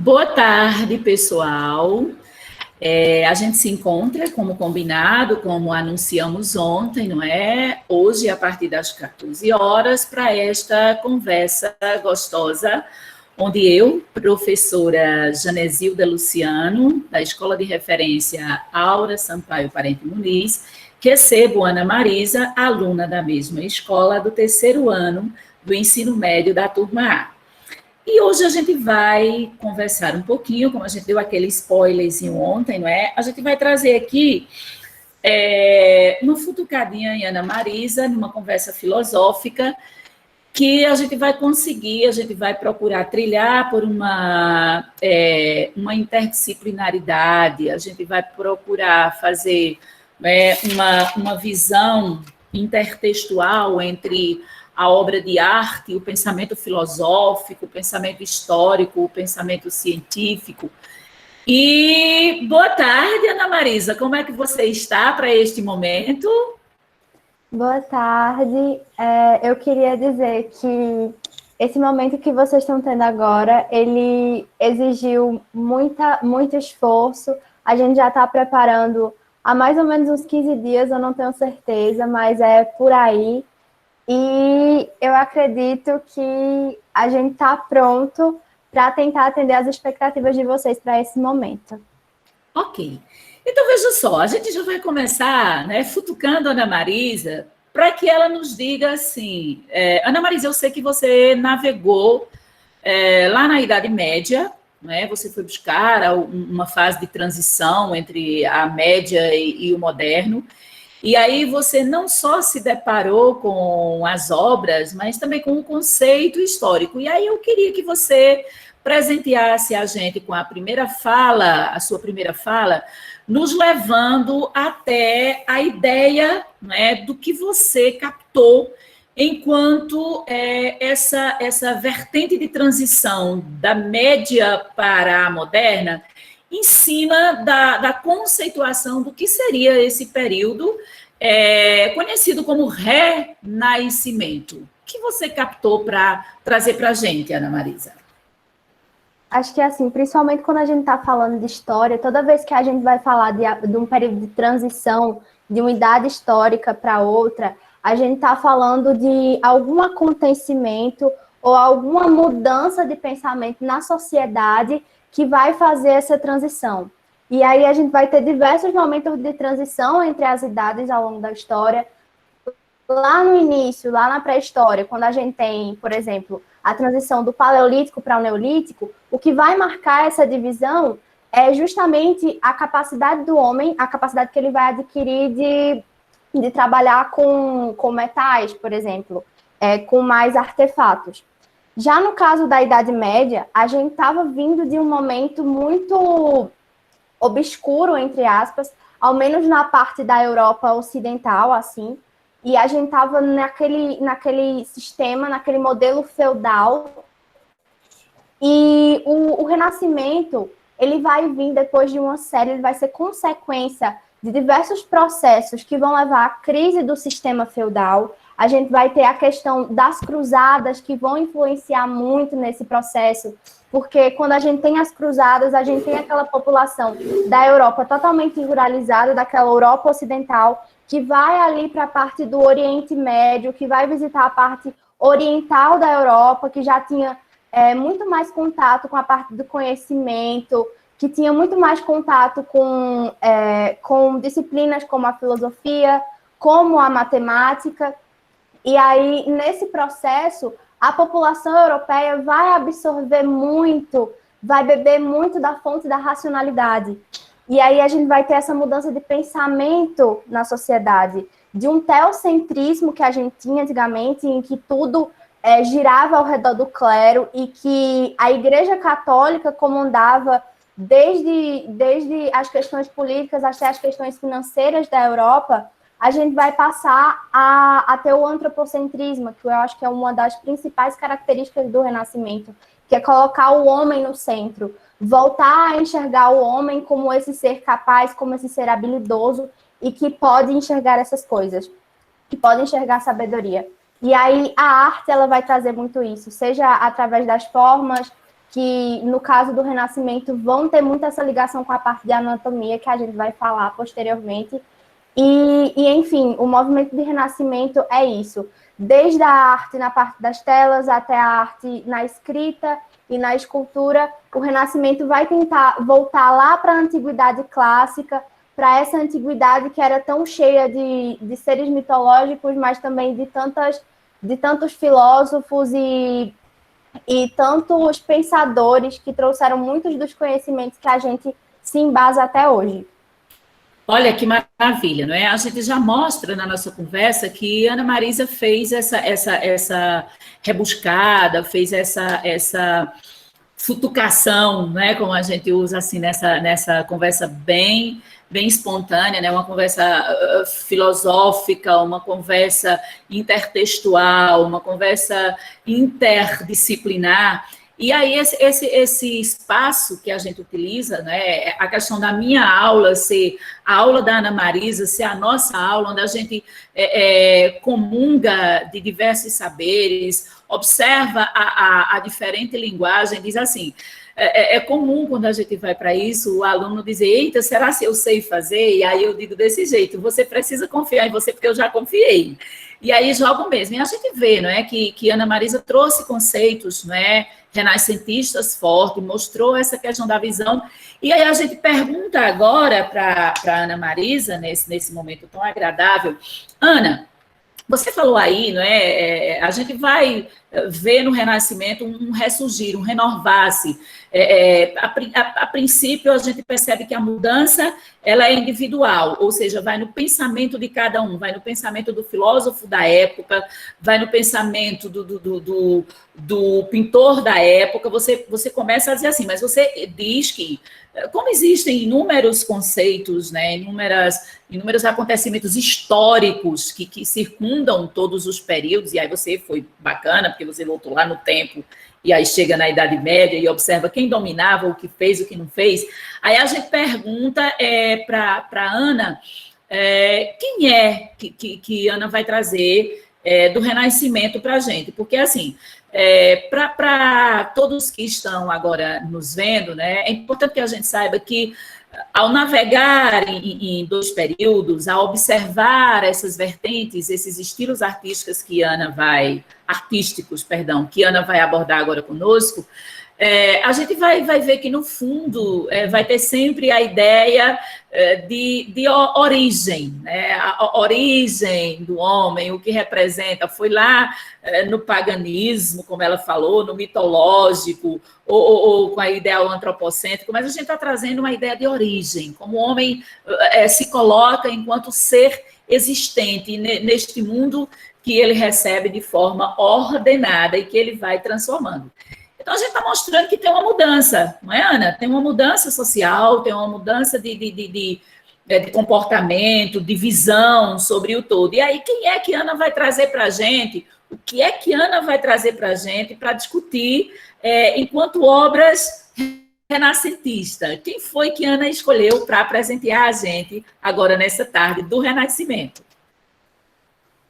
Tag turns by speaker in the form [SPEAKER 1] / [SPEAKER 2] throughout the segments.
[SPEAKER 1] Boa tarde, pessoal. A gente se encontra, como combinado, como anunciamos ontem, não é? Hoje, a partir das 14 horas, para esta conversa gostosa, onde eu, professora Janesilda Luciano, da Escola de Referência Aura Sampaio Parente Muniz, recebo Ana Marisa, aluna da mesma escola do terceiro ano do ensino médio da turma A. E hoje a gente vai conversar um pouquinho, como a gente deu aquele spoilerzinho ontem, não é? A gente vai trazer aqui uma futucadinha em Ana Marisa, numa conversa filosófica, que a gente vai conseguir, a gente vai procurar trilhar por uma interdisciplinaridade, a gente vai procurar fazer uma visão intertextual entre a obra de arte, o pensamento filosófico, o pensamento histórico, o pensamento científico. E boa tarde, Ana Marisa, como é que você está para este momento?
[SPEAKER 2] Boa tarde. Eu queria dizer que esse momento que vocês estão tendo agora, ele exigiu muito esforço. A gente já está preparando há mais ou menos uns 15 dias, eu não tenho certeza, mas é por aí. E eu acredito que a gente está pronto para tentar atender as expectativas de vocês para esse momento.
[SPEAKER 1] Ok. Então, veja só, a gente já vai começar, né, futucando a Ana Marisa, para que ela nos diga assim, Ana Marisa, eu sei que você navegou lá na Idade Média, né, você foi buscar uma fase de transição entre a média e o moderno, e aí você não só se deparou com as obras, mas também com o conceito histórico. E aí eu queria que você presenteasse a gente com a primeira fala, a sua primeira fala, nos levando até a ideia, né, do que você captou enquanto essa vertente de transição da média para a moderna em cima da conceituação do que seria esse período conhecido como renascimento. O que você captou para trazer para a gente, Ana Marisa?
[SPEAKER 2] Acho que, assim, principalmente quando a gente está falando de história, toda vez que a gente vai falar de um período de transição, de uma idade histórica para outra, a gente está falando de algum acontecimento ou alguma mudança de pensamento na sociedade que vai fazer essa transição. E aí a gente vai ter diversos momentos de transição entre as idades ao longo da história. Lá no início, lá na pré-história, quando a gente tem, por exemplo, a transição do Paleolítico para o Neolítico, o que vai marcar essa divisão é justamente a capacidade do homem, a capacidade que ele vai adquirir de trabalhar com metais, por exemplo, com mais artefatos. Já no caso da Idade Média, a gente estava vindo de um momento muito obscuro, entre aspas, ao menos na parte da Europa ocidental, assim, e a gente estava naquele sistema, naquele modelo feudal, e o Renascimento, ele vai vir depois de uma série, ele vai ser consequência de diversos processos que vão levar à crise do sistema feudal. A gente vai ter a questão das cruzadas, que vão influenciar muito nesse processo, porque quando a gente tem as cruzadas, a gente tem aquela população da Europa totalmente ruralizada, daquela Europa ocidental, que vai ali para a parte do Oriente Médio, que vai visitar a parte oriental da Europa, que já tinha muito mais contato com a parte do conhecimento, que tinha muito mais contato com disciplinas como a filosofia, como a matemática. E aí, nesse processo, a população europeia vai absorver muito, vai beber muito da fonte da racionalidade. E aí a gente vai ter essa mudança de pensamento na sociedade, de um teocentrismo que a gente tinha antigamente, em que tudo girava ao redor do clero e que a Igreja Católica comandava desde as questões políticas até as questões financeiras da Europa. A gente vai passar a ter o antropocentrismo, que eu acho que é uma das principais características do Renascimento, que é colocar o homem no centro, voltar a enxergar o homem como esse ser capaz, como esse ser habilidoso e que pode enxergar essas coisas, que pode enxergar a sabedoria. E aí a arte ela vai trazer muito isso, seja através das formas que, no caso do Renascimento, vão ter muito essa ligação com a parte de anatomia, que a gente vai falar posteriormente. Enfim, o movimento de Renascimento é isso. Desde a arte na parte das telas até a arte na escrita e na escultura, o Renascimento vai tentar voltar lá para a Antiguidade Clássica, para essa antiguidade que era tão cheia de seres mitológicos, mas também de tantos filósofos e tantos pensadores que trouxeram muitos dos conhecimentos que a gente se embasa até hoje.
[SPEAKER 1] Olha que maravilha, não é? A gente já mostra na nossa conversa que Ana Marisa fez essa rebuscada, fez essa futucação, né? Como a gente usa assim nessa conversa bem espontânea, né? Uma conversa filosófica, uma conversa intertextual, uma conversa interdisciplinar. E aí, esse espaço que a gente utiliza, né, a questão da minha aula ser a aula da Ana Marisa, ser a nossa aula, onde a gente comunga de diversos saberes, observa a diferente linguagem, diz assim, é comum quando a gente vai para isso, o aluno dizer, eita, será que eu sei fazer? E aí eu digo desse jeito, você precisa confiar em você, porque eu já confiei. E aí jogo mesmo. E a gente vê, não é, que Ana Marisa trouxe conceitos, não é, renascentistas fortes, mostrou essa questão da visão. E aí a gente pergunta agora para Ana Marisa, nesse momento tão agradável, Ana, você falou aí, não é? A gente vai ver no Renascimento um ressurgir, um renovar-se. A princípio, a gente percebe que a mudança ela é individual, ou seja, vai no pensamento de cada um, vai no pensamento do filósofo da época, vai no pensamento do pintor da época. Você começa a dizer assim, mas você diz que, como existem inúmeros conceitos, né, inúmeros acontecimentos históricos que circundam todos os períodos, e aí você foi bacana, porque você voltou lá no tempo, e aí chega na Idade Média e observa quem dominava, o que fez, o que não fez. Aí a gente pergunta para Ana, quem é que Ana vai trazer do Renascimento para a gente? Porque, assim, para todos que estão agora nos vendo, né, é importante que a gente saiba que, ao navegar em dois períodos, ao observar essas vertentes, esses estilos artísticos que Ana vai abordar agora conosco, a gente vai ver que, no fundo, vai ter sempre a ideia de origem, né? A origem do homem, o que representa, foi lá no paganismo, como ela falou, no mitológico, ou com a ideal antropocêntrico, mas a gente está trazendo uma ideia de origem, como o homem se coloca enquanto ser existente neste mundo que ele recebe de forma ordenada e que ele vai transformando. Então, a gente está mostrando que tem uma mudança, não é, Ana? Tem uma mudança social, tem uma mudança de comportamento, de visão sobre o todo. E aí, quem é que Ana vai trazer para a gente? O que é que Ana vai trazer para a gente para discutir enquanto obras renascentistas? Quem foi que Ana escolheu para presentear a gente agora nessa tarde do Renascimento?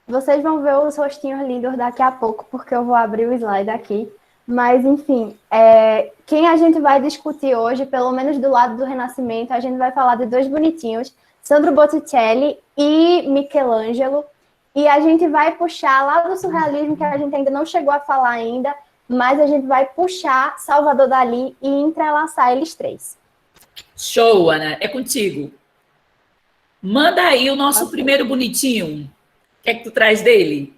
[SPEAKER 2] Vocês vão ver os rostinhos lindos daqui a pouco, porque eu vou abrir o slide aqui. Mas, enfim, quem a gente vai discutir hoje, pelo menos do lado do Renascimento, a gente vai falar de dois bonitinhos, Sandro Botticelli e Michelangelo, e a gente vai puxar lá do surrealismo, que a gente ainda não chegou a falar ainda, mas a gente vai puxar Salvador Dalí e entrelaçar eles três.
[SPEAKER 1] Show, Ana, é contigo. Manda aí o nosso primeiro bonitinho. O que é que tu traz dele?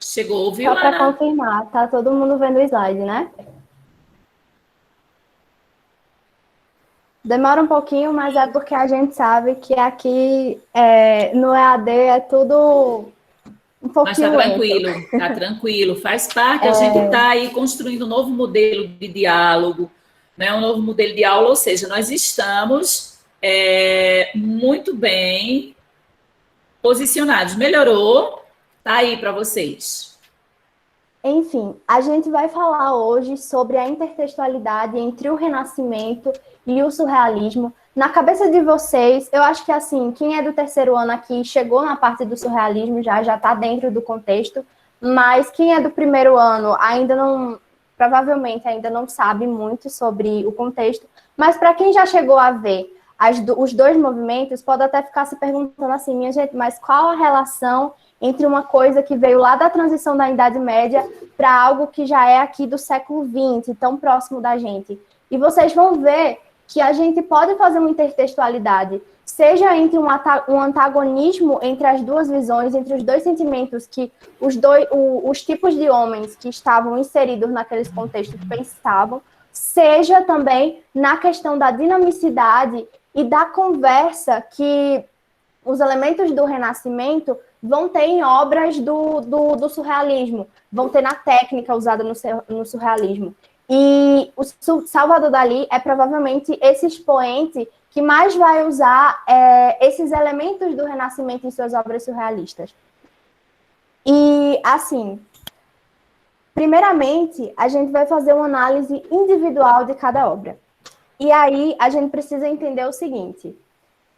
[SPEAKER 1] Chegou, viu,
[SPEAKER 2] Ana? Só para confirmar, tá todo mundo vendo o slide, né? Demora um pouquinho, mas é porque a gente sabe que aqui no EAD é tudo um pouquinho.
[SPEAKER 1] Mas tá tranquilo, faz parte. A gente está aí construindo um novo modelo de diálogo, né, um novo modelo de aula, ou seja, nós estamos muito bem posicionados. Melhorou? Tá aí para vocês.
[SPEAKER 2] Enfim, a gente vai falar hoje sobre a intertextualidade entre o Renascimento e o Surrealismo. Na cabeça de vocês, eu acho que assim, quem é do terceiro ano aqui chegou na parte do surrealismo, já está dentro do contexto, mas quem é do primeiro ano ainda não, provavelmente ainda não sabe muito sobre o contexto, mas para quem já chegou a ver os dois movimentos, pode até ficar se perguntando assim, minha gente, mas qual a relação entre uma coisa que veio lá da transição da Idade Média para algo que já é aqui do século XX, tão próximo da gente? E vocês vão ver que a gente pode fazer uma intertextualidade, seja entre um antagonismo entre as duas visões, entre os dois sentimentos que os tipos de homens que estavam inseridos naqueles contextos pensavam, seja também na questão da dinamicidade e da conversa que os elementos do Renascimento vão ter em obras do surrealismo, vão ter na técnica usada no surrealismo. E o Salvador Dalí é provavelmente esse expoente que mais vai usar esses elementos do Renascimento em suas obras surrealistas. E, assim, primeiramente, a gente vai fazer uma análise individual de cada obra. E aí, a gente precisa entender o seguinte,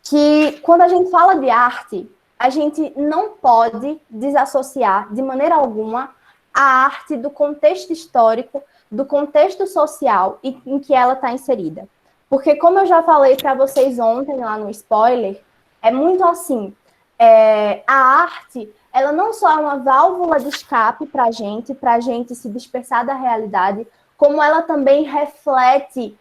[SPEAKER 2] que quando a gente fala de arte, a gente não pode desassociar de maneira alguma a arte do contexto histórico, do contexto social em que ela está inserida. Porque, como eu já falei para vocês ontem lá no spoiler, é muito assim, a arte, ela não só é uma válvula de escape para a gente se dispersar da realidade, como ela também reflete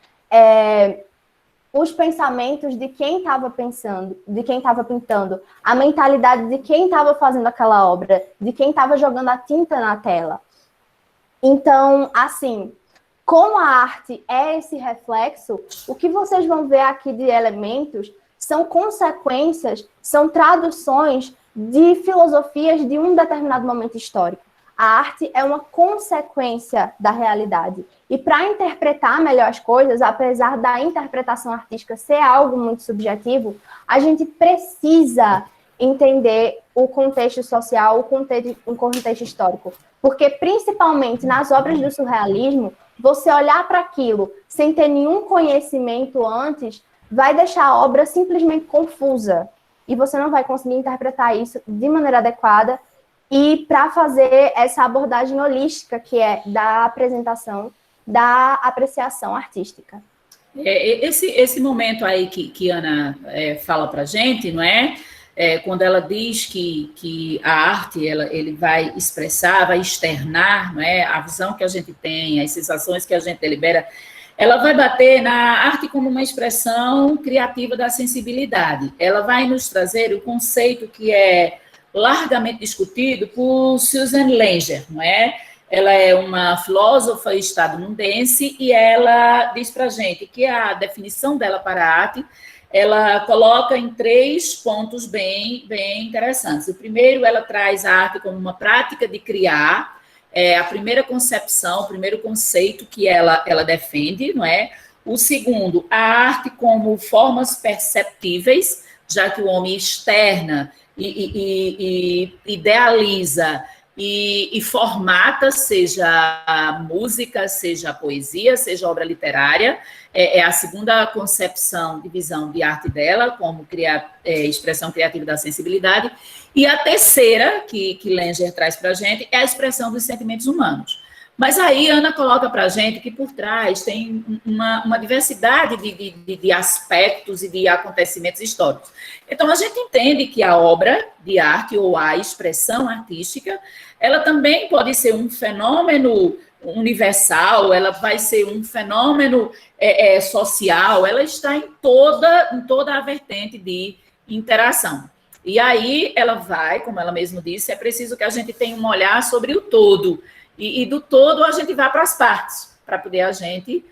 [SPEAKER 2] os pensamentos de quem estava pensando, de quem estava pintando, a mentalidade de quem estava fazendo aquela obra, de quem estava jogando a tinta na tela. Então, assim, como a arte é esse reflexo, o que vocês vão ver aqui de elementos são consequências, são traduções de filosofias de um determinado momento histórico. A arte é uma consequência da realidade. E para interpretar melhor as coisas, apesar da interpretação artística ser algo muito subjetivo, a gente precisa entender o contexto social, o contexto histórico. Porque, principalmente nas obras do surrealismo, você olhar para aquilo sem ter nenhum conhecimento antes, vai deixar a obra simplesmente confusa. E você não vai conseguir interpretar isso de maneira adequada e para fazer essa abordagem holística, que é da apresentação, da apreciação artística.
[SPEAKER 1] Esse momento aí que Ana fala para a gente, não é? Quando ela diz que a arte ele vai expressar, vai externar, não é? A visão que a gente tem, as sensações que a gente delibera, ela vai bater na arte como uma expressão criativa da sensibilidade. Ela vai nos trazer o conceito que é largamente discutido por Susan Langer, não é? Ela é uma filósofa estadunidense e ela diz para a gente que a definição dela para a arte, ela coloca em 3 pontos bem interessantes. O primeiro, ela traz a arte como uma prática de criar, a primeira concepção, o primeiro conceito que ela defende, não é? O segundo, a arte como formas perceptíveis, já que o homem externa e idealiza e formata, seja a música, seja a poesia, seja a obra literária, é a segunda concepção de visão de arte dela, como expressão criativa da sensibilidade, e a terceira, que Langer traz para a gente, é a expressão dos sentimentos humanos. Mas aí Ana coloca para a gente que por trás tem uma diversidade de aspectos e de acontecimentos históricos. Então, a gente entende que a obra de arte ou a expressão artística, ela também pode ser um fenômeno universal, ela vai ser um fenômeno social, ela está em toda a vertente de interação. E aí ela vai, como ela mesma disse, é preciso que a gente tenha um olhar sobre o todo. E do todo a gente vai para as partes, para poder a gente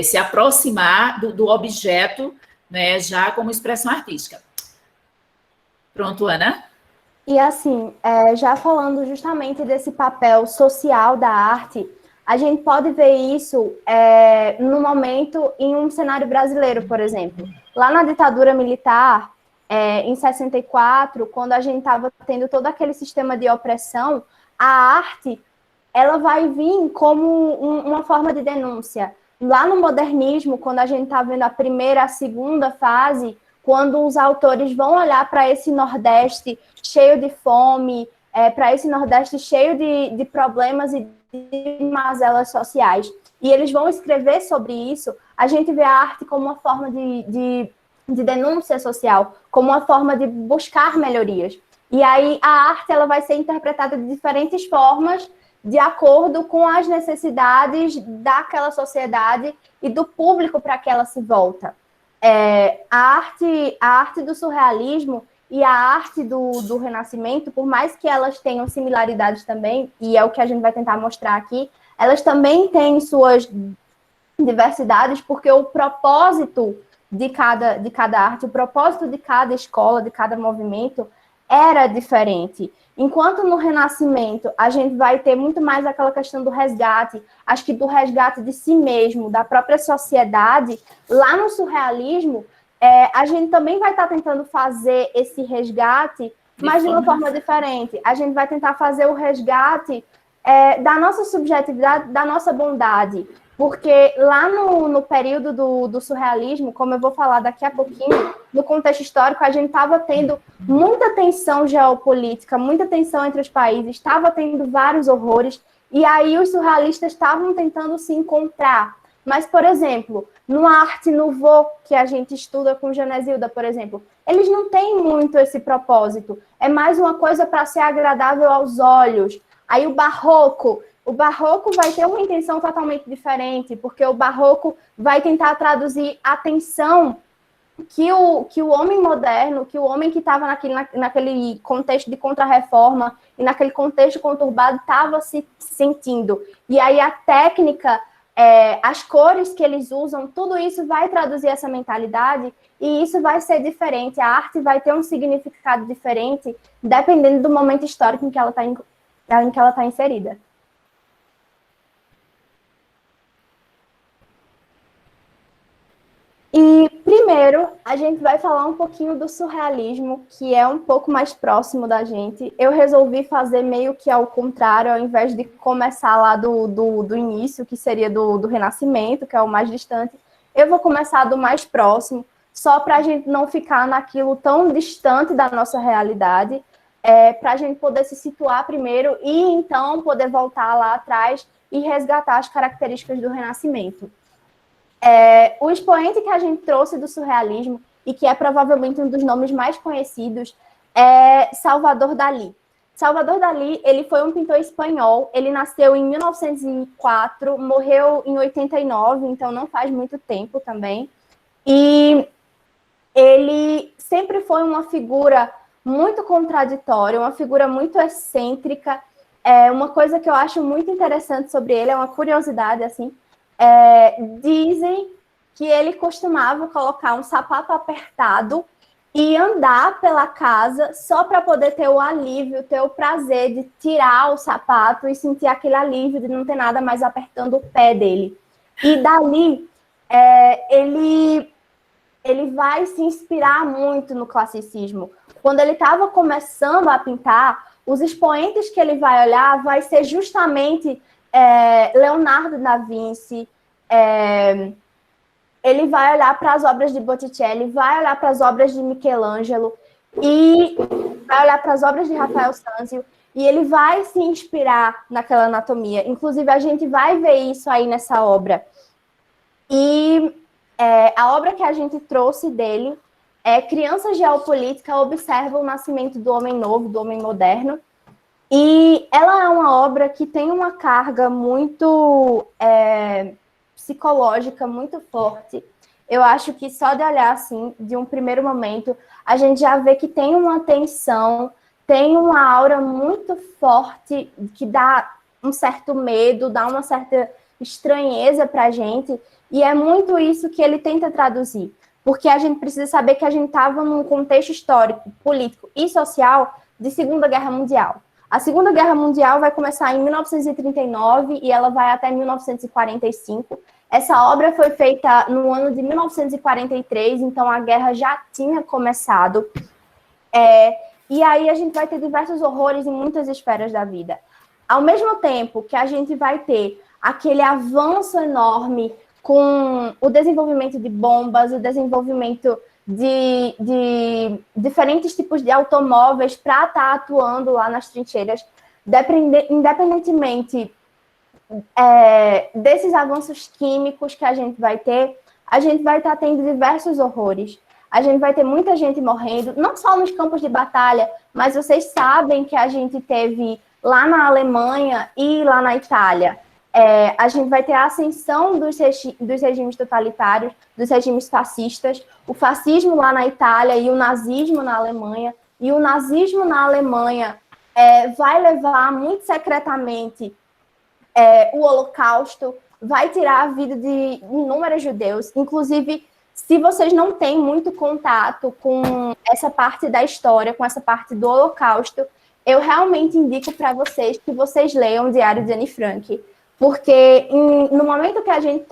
[SPEAKER 1] se aproximar do objeto, né, já como expressão artística. Pronto, Ana?
[SPEAKER 2] E assim, já falando justamente desse papel social da arte, A gente pode ver isso no momento em um cenário brasileiro, por exemplo. Lá na ditadura militar, em 64, quando a gente estava tendo todo aquele sistema de opressão, a arte ela vai vir como uma forma de denúncia. Lá no modernismo, quando a gente está vendo a primeira, a segunda fase, quando os autores vão olhar para esse Nordeste cheio de fome, para esse Nordeste cheio de problemas e de mazelas sociais, e eles vão escrever sobre isso, a gente vê a arte como uma forma de denúncia social, como uma forma de buscar melhorias. E aí a arte ela vai ser interpretada de diferentes formas, de acordo com as necessidades daquela sociedade e do público para que ela se volta. A arte do surrealismo e a arte do Renascimento, por mais que elas tenham similaridades também, e é o que a gente vai tentar mostrar aqui, elas também têm suas diversidades, porque o propósito de cada arte, o propósito de cada escola, de cada movimento, era diferente. Enquanto no Renascimento a gente vai ter muito mais aquela questão do resgate, acho que do resgate de si mesmo, da própria sociedade, lá no surrealismo, a gente também vai estar tentando fazer esse resgate, mas de uma forma diferente. A gente vai tentar fazer o resgate da nossa subjetividade, da nossa bondade. Porque lá no período do surrealismo, como eu vou falar daqui a pouquinho, no contexto histórico, a gente estava tendo muita tensão geopolítica, muita tensão entre os países, estava tendo vários horrores, e aí os surrealistas estavam tentando se encontrar. Mas, por exemplo, no Arte Nouveau, que a gente estuda com Genesilda, por exemplo, eles não têm muito esse propósito. É mais uma coisa para ser agradável aos olhos. Aí o Barroco vai ter uma intenção totalmente diferente, porque o Barroco vai tentar traduzir a tensão que o homem moderno, que o homem que estava naquele contexto de contra-reforma e naquele contexto conturbado estava se sentindo. E aí a técnica, as cores que eles usam, tudo isso vai traduzir essa mentalidade e isso vai ser diferente. A arte vai ter um significado diferente, dependendo do momento histórico em que ela está inserida. E, primeiro, a gente vai falar um pouquinho do surrealismo, que é um pouco mais próximo da gente. Eu resolvi fazer meio que ao contrário, ao invés de começar lá do início, que seria do Renascimento, que é o mais distante, eu vou começar do mais próximo, só para a gente não ficar naquilo tão distante da nossa realidade, para a gente poder se situar primeiro e, então, poder voltar lá atrás e resgatar as características do Renascimento. O expoente que a gente trouxe do surrealismo, e que é provavelmente um dos nomes mais conhecidos, é Salvador Dalí. Salvador Dalí, ele foi um pintor espanhol, ele nasceu em 1904, morreu em 89, então não faz muito tempo também, e ele sempre foi uma figura muito contraditória, uma figura muito excêntrica. Uma coisa que eu acho muito interessante sobre ele, é uma curiosidade, assim, dizem que ele costumava colocar um sapato apertado e andar pela casa só para poder ter o alívio, ter o prazer de tirar o sapato e sentir aquele alívio de não ter nada mais apertando o pé dele. E dali, ele vai se inspirar muito no classicismo. Quando ele estava começando a pintar, os expoentes que ele vai olhar vai ser justamente Leonardo da Vinci, ele vai olhar para as obras de Botticelli, vai olhar para as obras de Michelangelo e vai olhar para as obras de Rafael Sanzio e ele vai se inspirar naquela anatomia. Inclusive, a gente vai ver isso aí nessa obra. E a obra que a gente trouxe dele é Criança Geopolítica observa o nascimento do homem novo, do homem moderno. E ela é uma obra que tem uma carga muito psicológica, muito forte. Eu acho que só de olhar assim, de um primeiro momento, a gente já vê que tem uma tensão, tem uma aura muito forte, que dá um certo medo, dá uma certa estranheza para a gente, e é muito isso que ele tenta traduzir. Porque a gente precisa saber que a gente estava num contexto histórico, político e social de Segunda Guerra Mundial. A Segunda Guerra Mundial vai começar em 1939 e ela vai até 1945. Essa obra foi feita no ano de 1943, então a guerra já tinha começado. E aí a gente vai ter diversos horrores em muitas esferas da vida. Ao mesmo tempo que a gente vai ter aquele avanço enorme com o desenvolvimento de bombas, o desenvolvimento de diferentes tipos de automóveis para estar atuando lá nas trincheiras, independentemente desses avanços químicos que a gente vai estar tendo diversos horrores. A gente vai ter muita gente morrendo, não só nos campos de batalha, mas vocês sabem que a gente teve lá na Alemanha e lá na Itália. A gente vai ter a ascensão dos regimes totalitários, dos regimes fascistas, o fascismo lá na Itália e o nazismo na Alemanha. E o nazismo na Alemanha vai levar muito secretamente o Holocausto, vai tirar a vida de inúmeros judeus. Inclusive, se vocês não têm muito contato com essa parte da história, com essa parte do Holocausto, eu realmente indico para vocês que vocês leiam o Diário de Anne Frank. Porque no momento que a gente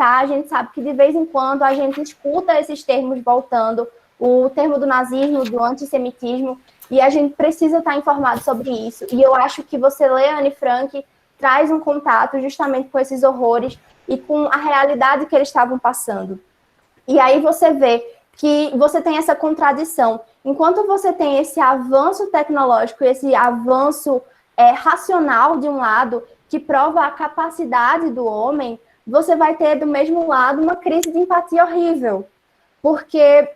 [SPEAKER 2] sabe que de vez em quando a gente escuta esses termos voltando, o termo do nazismo, do antissemitismo, e a gente precisa estar informado sobre isso. E eu acho que você ler Anne Frank traz um contato justamente com esses horrores e com a realidade que eles estavam passando. E aí você vê que você tem essa contradição. Enquanto você tem esse avanço tecnológico, esse avanço racional de um lado, que prova a capacidade do homem, você vai ter do mesmo lado uma crise de empatia horrível. Porque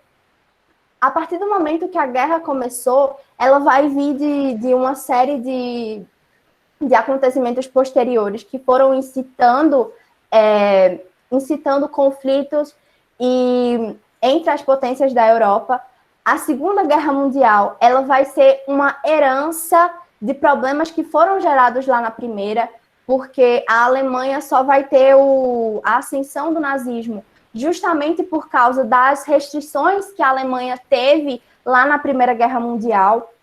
[SPEAKER 2] a partir do momento que a guerra começou, ela vai vir de uma série de acontecimentos posteriores que foram incitando conflitos entre as potências da Europa. A Segunda Guerra Mundial, ela vai ser uma herança de problemas que foram gerados lá na Primeira, porque a Alemanha só vai ter a ascensão do nazismo justamente por causa das restrições que a Alemanha teve lá na Primeira Guerra Mundial.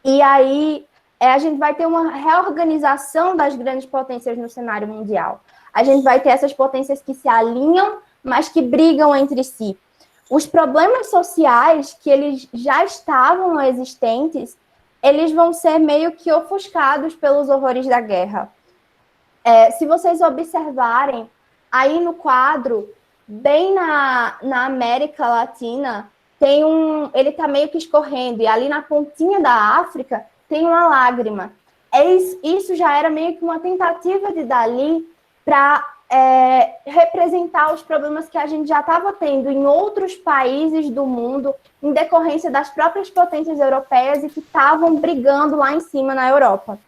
[SPEAKER 2] E aí a gente vai ter uma reorganização das grandes potências no cenário mundial. A gente vai ter essas potências que se alinham, mas que brigam entre si. Os problemas sociais que eles já estavam existentes, eles vão ser meio que ofuscados pelos horrores da guerra. Se vocês observarem, aí no quadro, bem na América Latina, ele está meio que escorrendo, e ali na pontinha da África tem uma lágrima. Isso já era meio que uma tentativa de Dalí para representar os problemas que a gente já estava tendo em outros países do mundo, em decorrência das próprias potências europeias e que estavam brigando lá em cima na Europa.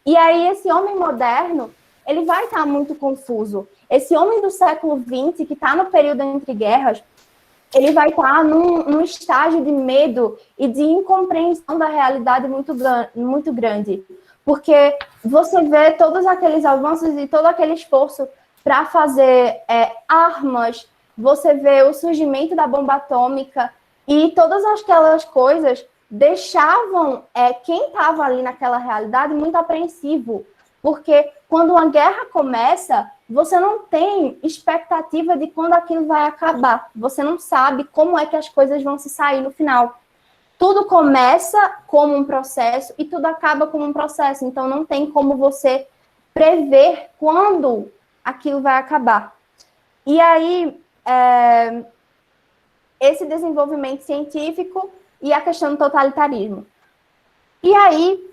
[SPEAKER 2] E aí esse homem moderno, ele vai estar muito confuso. Esse homem do século XX, que está no período entre guerras, ele vai estar num estágio de medo e de incompreensão da realidade muito grande. Porque você vê todos aqueles avanços e todo aquele esforço para fazer armas, você vê o surgimento da bomba atômica e todas aquelas coisas deixavam quem estava ali naquela realidade muito apreensivo. Porque quando uma guerra começa, você não tem expectativa de quando aquilo vai acabar. Você não sabe como é que as coisas vão se sair no final. Tudo começa como um processo e tudo acaba como um processo. Então, não tem como você prever quando aquilo vai acabar. E aí, esse desenvolvimento científico e a questão do totalitarismo. E aí,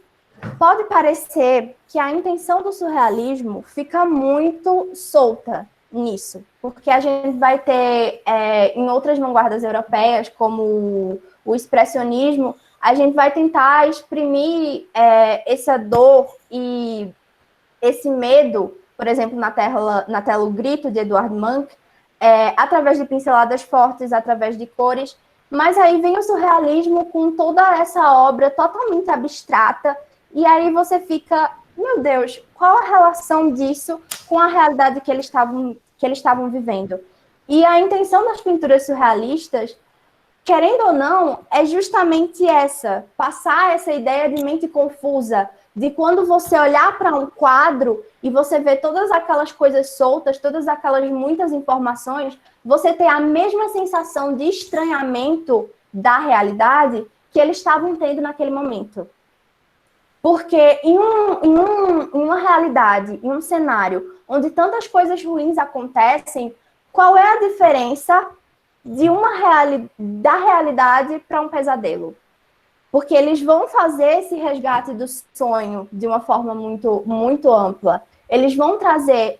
[SPEAKER 2] pode parecer que a intenção do surrealismo fica muito solta nisso, porque a gente vai ter, em outras vanguardas europeias, como o expressionismo, a gente vai tentar exprimir essa dor e esse medo, por exemplo, na tela O Grito, de Edvard Munch, através de pinceladas fortes, através de cores, mas aí vem o surrealismo com toda essa obra totalmente abstrata. E aí você fica, meu Deus, qual a relação disso com a realidade que eles estavam vivendo? E a intenção das pinturas surrealistas, querendo ou não, é justamente essa, passar essa ideia de mente confusa, de quando você olhar para um quadro e você vê todas aquelas coisas soltas, todas aquelas muitas informações, você ter a mesma sensação de estranhamento da realidade que eles estavam tendo naquele momento. Porque em uma realidade, em um cenário onde tantas coisas ruins acontecem, qual é a diferença de da realidade para um pesadelo? Porque eles vão fazer esse resgate do sonho de uma forma muito, muito ampla. Eles vão trazer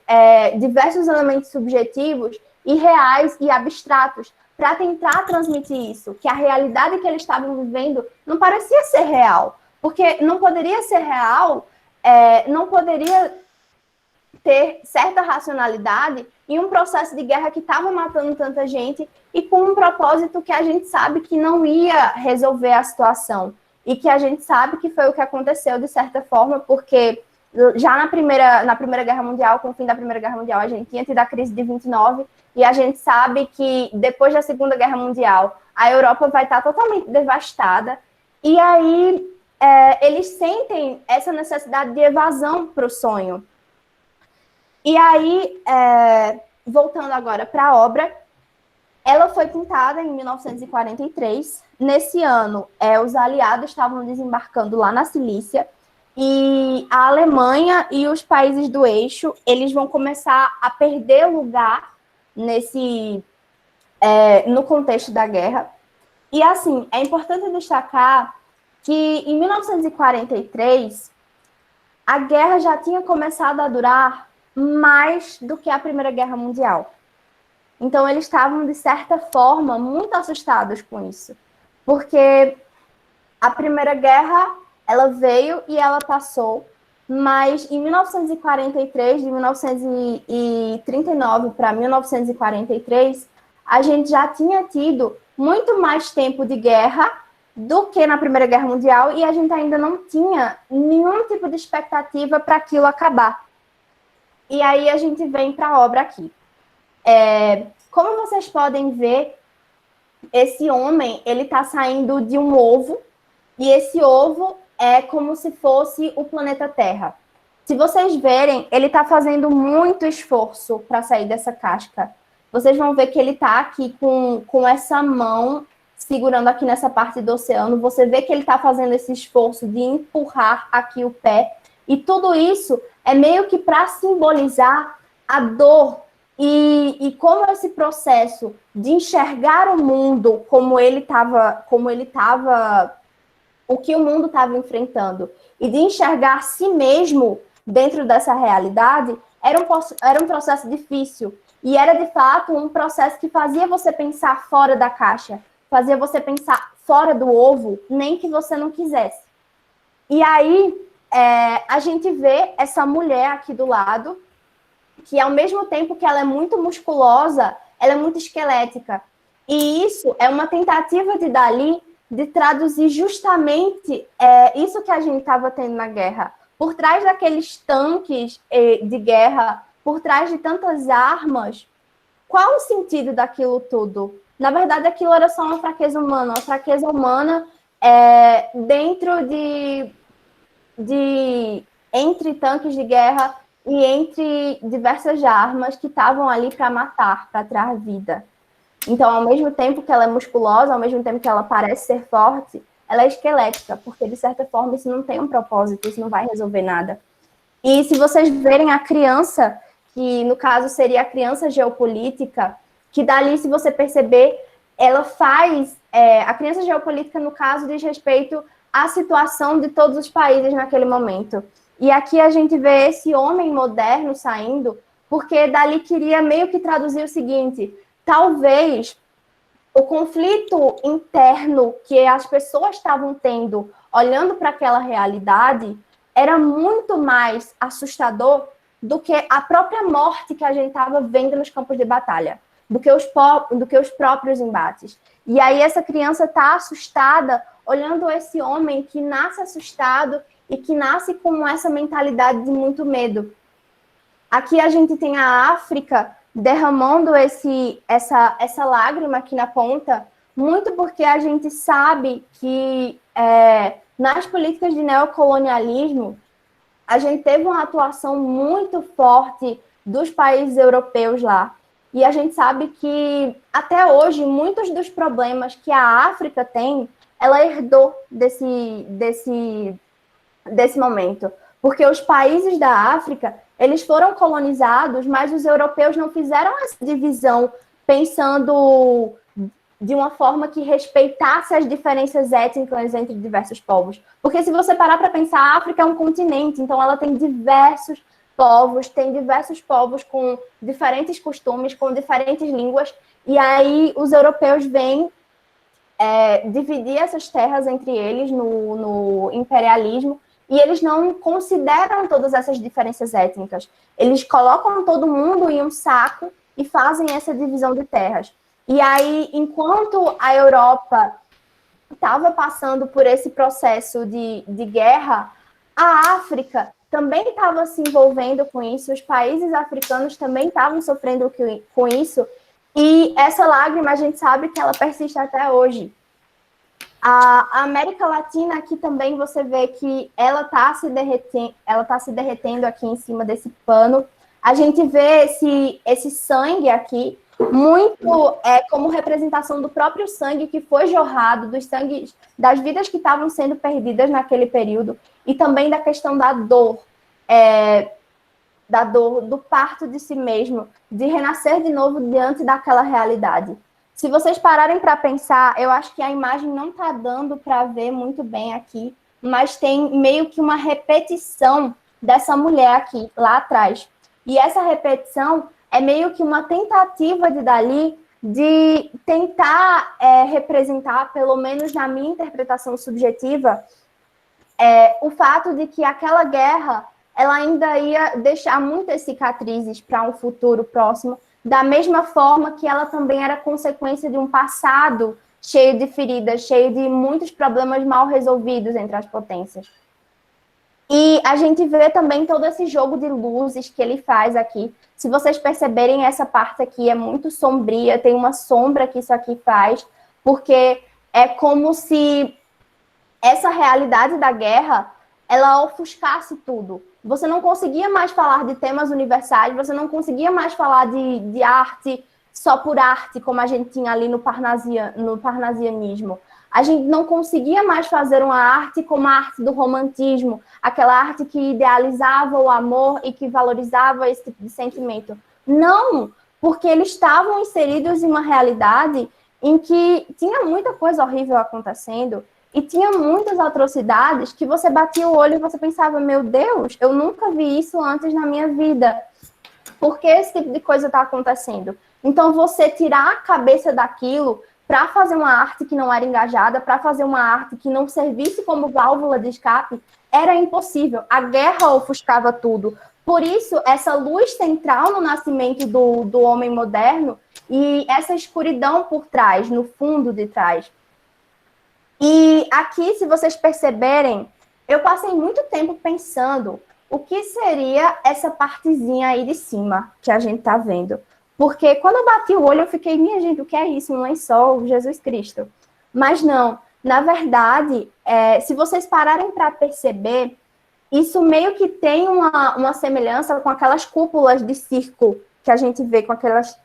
[SPEAKER 2] diversos elementos subjetivos e reais e abstratos para tentar transmitir isso, que a realidade que eles estavam vivendo não parecia ser real. Porque não poderia ser real, não poderia ter certa racionalidade em um processo de guerra que estava matando tanta gente e com um propósito que a gente sabe que não ia resolver a situação. E que a gente sabe que foi o que aconteceu, de certa forma, porque já na Primeira Guerra Mundial, com o fim da Primeira Guerra Mundial, a gente tinha tido a crise de 29, e a gente sabe que depois da Segunda Guerra Mundial, a Europa vai estar totalmente devastada, e aí eles sentem essa necessidade de evasão para o sonho. E aí, voltando agora para a obra, ela foi pintada em 1943. Nesse ano, os aliados estavam desembarcando lá na Cilícia, e a Alemanha e os países do eixo, eles vão começar a perder lugar no contexto da guerra. E assim, é importante destacar que em 1943, a guerra já tinha começado a durar mais do que a Primeira Guerra Mundial. Então, eles estavam, de certa forma, muito assustados com isso. Porque a Primeira Guerra, ela veio e ela passou, mas em 1943, de 1939 para 1943, a gente já tinha tido muito mais tempo de guerra do que na Primeira Guerra Mundial, e a gente ainda não tinha nenhum tipo de expectativa para aquilo acabar. E aí a gente vem para a obra aqui. Como vocês podem ver, esse homem, ele está saindo de um ovo, e esse ovo é como se fosse o planeta Terra. Se vocês verem, ele está fazendo muito esforço para sair dessa casca. Vocês vão ver que ele está aqui com essa mão segurando aqui nessa parte do oceano. Você vê que ele está fazendo esse esforço de empurrar aqui o pé. E tudo isso é meio que para simbolizar a dor e como esse processo de enxergar o mundo como ele estava, o que o mundo estava enfrentando, e de enxergar si mesmo dentro dessa realidade, era um processo difícil. E era, de fato, um processo que fazia você pensar fora da caixa, fazia você pensar fora do ovo, nem que você não quisesse. E aí, a gente vê essa mulher aqui do lado, que ao mesmo tempo que ela é muito musculosa, ela é muito esquelética. E isso é uma tentativa de Dalí de traduzir justamente isso que a gente estava tendo na guerra. Por trás daqueles tanques de guerra, por trás de tantas armas, qual o sentido daquilo tudo? Na verdade, aquilo era só uma fraqueza humana dentro entre tanques de guerra e entre diversas armas que estavam ali para matar, para tirar vida. Então, ao mesmo tempo que ela é musculosa, ao mesmo tempo que ela parece ser forte, ela é esquelética, porque, de certa forma, isso não tem um propósito, isso não vai resolver nada. E se vocês verem a criança, que no caso seria a criança geopolítica, que dali, se você perceber, ela faz... a criança geopolítica, no caso, diz respeito à situação de todos os países naquele momento. E aqui a gente vê esse homem moderno saindo, porque dali queria meio que traduzir o seguinte: talvez o conflito interno que as pessoas estavam tendo, olhando para aquela realidade, era muito mais assustador do que a própria morte que a gente estava vendo nos campos de batalha, do que os próprios embates. E aí essa criança está assustada, olhando esse homem que nasce assustado e que nasce com essa mentalidade de muito medo. Aqui a gente tem a África derramando essa lágrima aqui na ponta, muito porque a gente sabe que nas políticas de neocolonialismo a gente teve uma atuação muito forte dos países europeus lá. E a gente sabe que, até hoje, muitos dos problemas que a África tem, ela herdou desse momento. Porque os países da África, eles foram colonizados, mas os europeus não fizeram essa divisão pensando de uma forma que respeitasse as diferenças étnicas entre diversos povos. Porque se você parar para pensar, a África é um continente, então ela tem diversos povos com diferentes costumes, com diferentes línguas, e aí os europeus vêm dividir essas terras entre eles no imperialismo, e eles não consideram todas essas diferenças étnicas. Eles colocam todo mundo em um saco e fazem essa divisão de terras. E aí, enquanto a Europa estava passando por esse processo de guerra, a África também estava se envolvendo com isso, os países africanos também estavam sofrendo com isso, e essa lágrima a gente sabe que ela persiste até hoje. A América Latina aqui também você vê que ela está se derretendo aqui em cima desse pano. A gente vê esse sangue aqui muito como representação do próprio sangue que foi jorrado, dos sangues das vidas que estavam sendo perdidas naquele período, e também da questão da dor do parto de si mesmo, de renascer de novo diante daquela realidade. Se vocês pararem para pensar, eu acho que a imagem não está dando para ver muito bem aqui, mas tem meio que uma repetição dessa mulher aqui, lá atrás. E essa repetição é meio que uma tentativa de Dalí de tentar representar, pelo menos na minha interpretação subjetiva, o fato de que aquela guerra ela ainda ia deixar muitas cicatrizes para um futuro próximo, da mesma forma que ela também era consequência de um passado cheio de feridas, cheio de muitos problemas mal resolvidos entre as potências. E a gente vê também todo esse jogo de luzes que ele faz aqui. Se vocês perceberem, essa parte aqui é muito sombria, tem uma sombra que isso aqui faz, porque é como se essa realidade da guerra, ela ofuscasse tudo. Você não conseguia mais falar de temas universais, você não conseguia mais falar de arte só por arte, como a gente tinha ali no parnasianismo. A gente não conseguia mais fazer uma arte como a arte do romantismo, aquela arte que idealizava o amor e que valorizava esse tipo de sentimento. Não, porque eles estavam inseridos em uma realidade em que tinha muita coisa horrível acontecendo, e tinha muitas atrocidades que você batia o olho e você pensava, meu Deus, eu nunca vi isso antes na minha vida. Por que esse tipo de coisa está acontecendo? Então, você tirar a cabeça daquilo para fazer uma arte que não era engajada, para fazer uma arte que não servisse como válvula de escape, era impossível. A guerra ofuscava tudo. Por isso, essa luz central no nascimento do homem moderno e essa escuridão por trás, no fundo de trás. E aqui, se vocês perceberem, eu passei muito tempo pensando o que seria essa partezinha aí de cima que a gente tá vendo. Porque quando eu bati o olho, eu fiquei, minha gente, o que é isso? Um lençol, Jesus Cristo. Mas não, na verdade, se vocês pararem para perceber, isso meio que tem uma semelhança com aquelas cúpulas de circo que a gente vê, com aquelas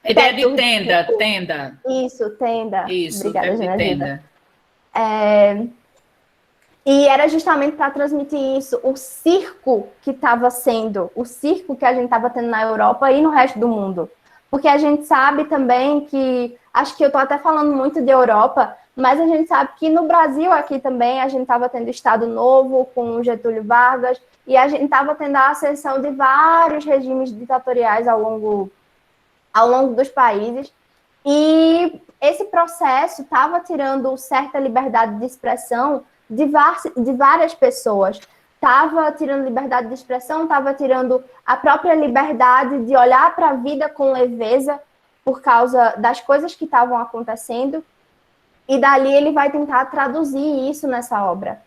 [SPEAKER 1] a ideia de tenda.
[SPEAKER 2] Isso, tenda.
[SPEAKER 1] Isso,
[SPEAKER 2] obrigada,
[SPEAKER 1] de tenda.
[SPEAKER 2] E era justamente para transmitir isso, o circo que estava sendo, o circo que a gente estava tendo na Europa e no resto do mundo. Porque a gente sabe também que, acho que eu estou até falando muito de Europa, mas a gente sabe que no Brasil aqui também a gente estava tendo Estado Novo com Getúlio Vargas, e a gente estava tendo a ascensão de vários regimes ditatoriais ao longo dos países, e esse processo estava tirando certa liberdade de expressão de várias pessoas. Estava tirando liberdade de expressão, estava tirando a própria liberdade de olhar para a vida com leveza por causa das coisas que estavam acontecendo, e dali ele vai tentar traduzir isso nessa obra.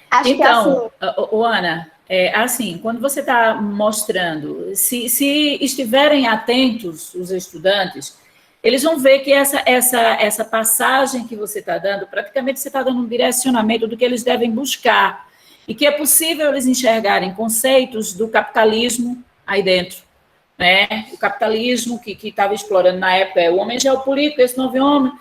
[SPEAKER 1] Acho então, que assim... Ana, assim, quando você está mostrando, se estiverem atentos os estudantes, eles vão ver que essa passagem que você está dando, praticamente você está dando um direcionamento do que eles devem buscar, e que é possível eles enxergarem conceitos do capitalismo aí dentro, né? O capitalismo que estava explorando na época, o homem geopolítico, esse novo homem,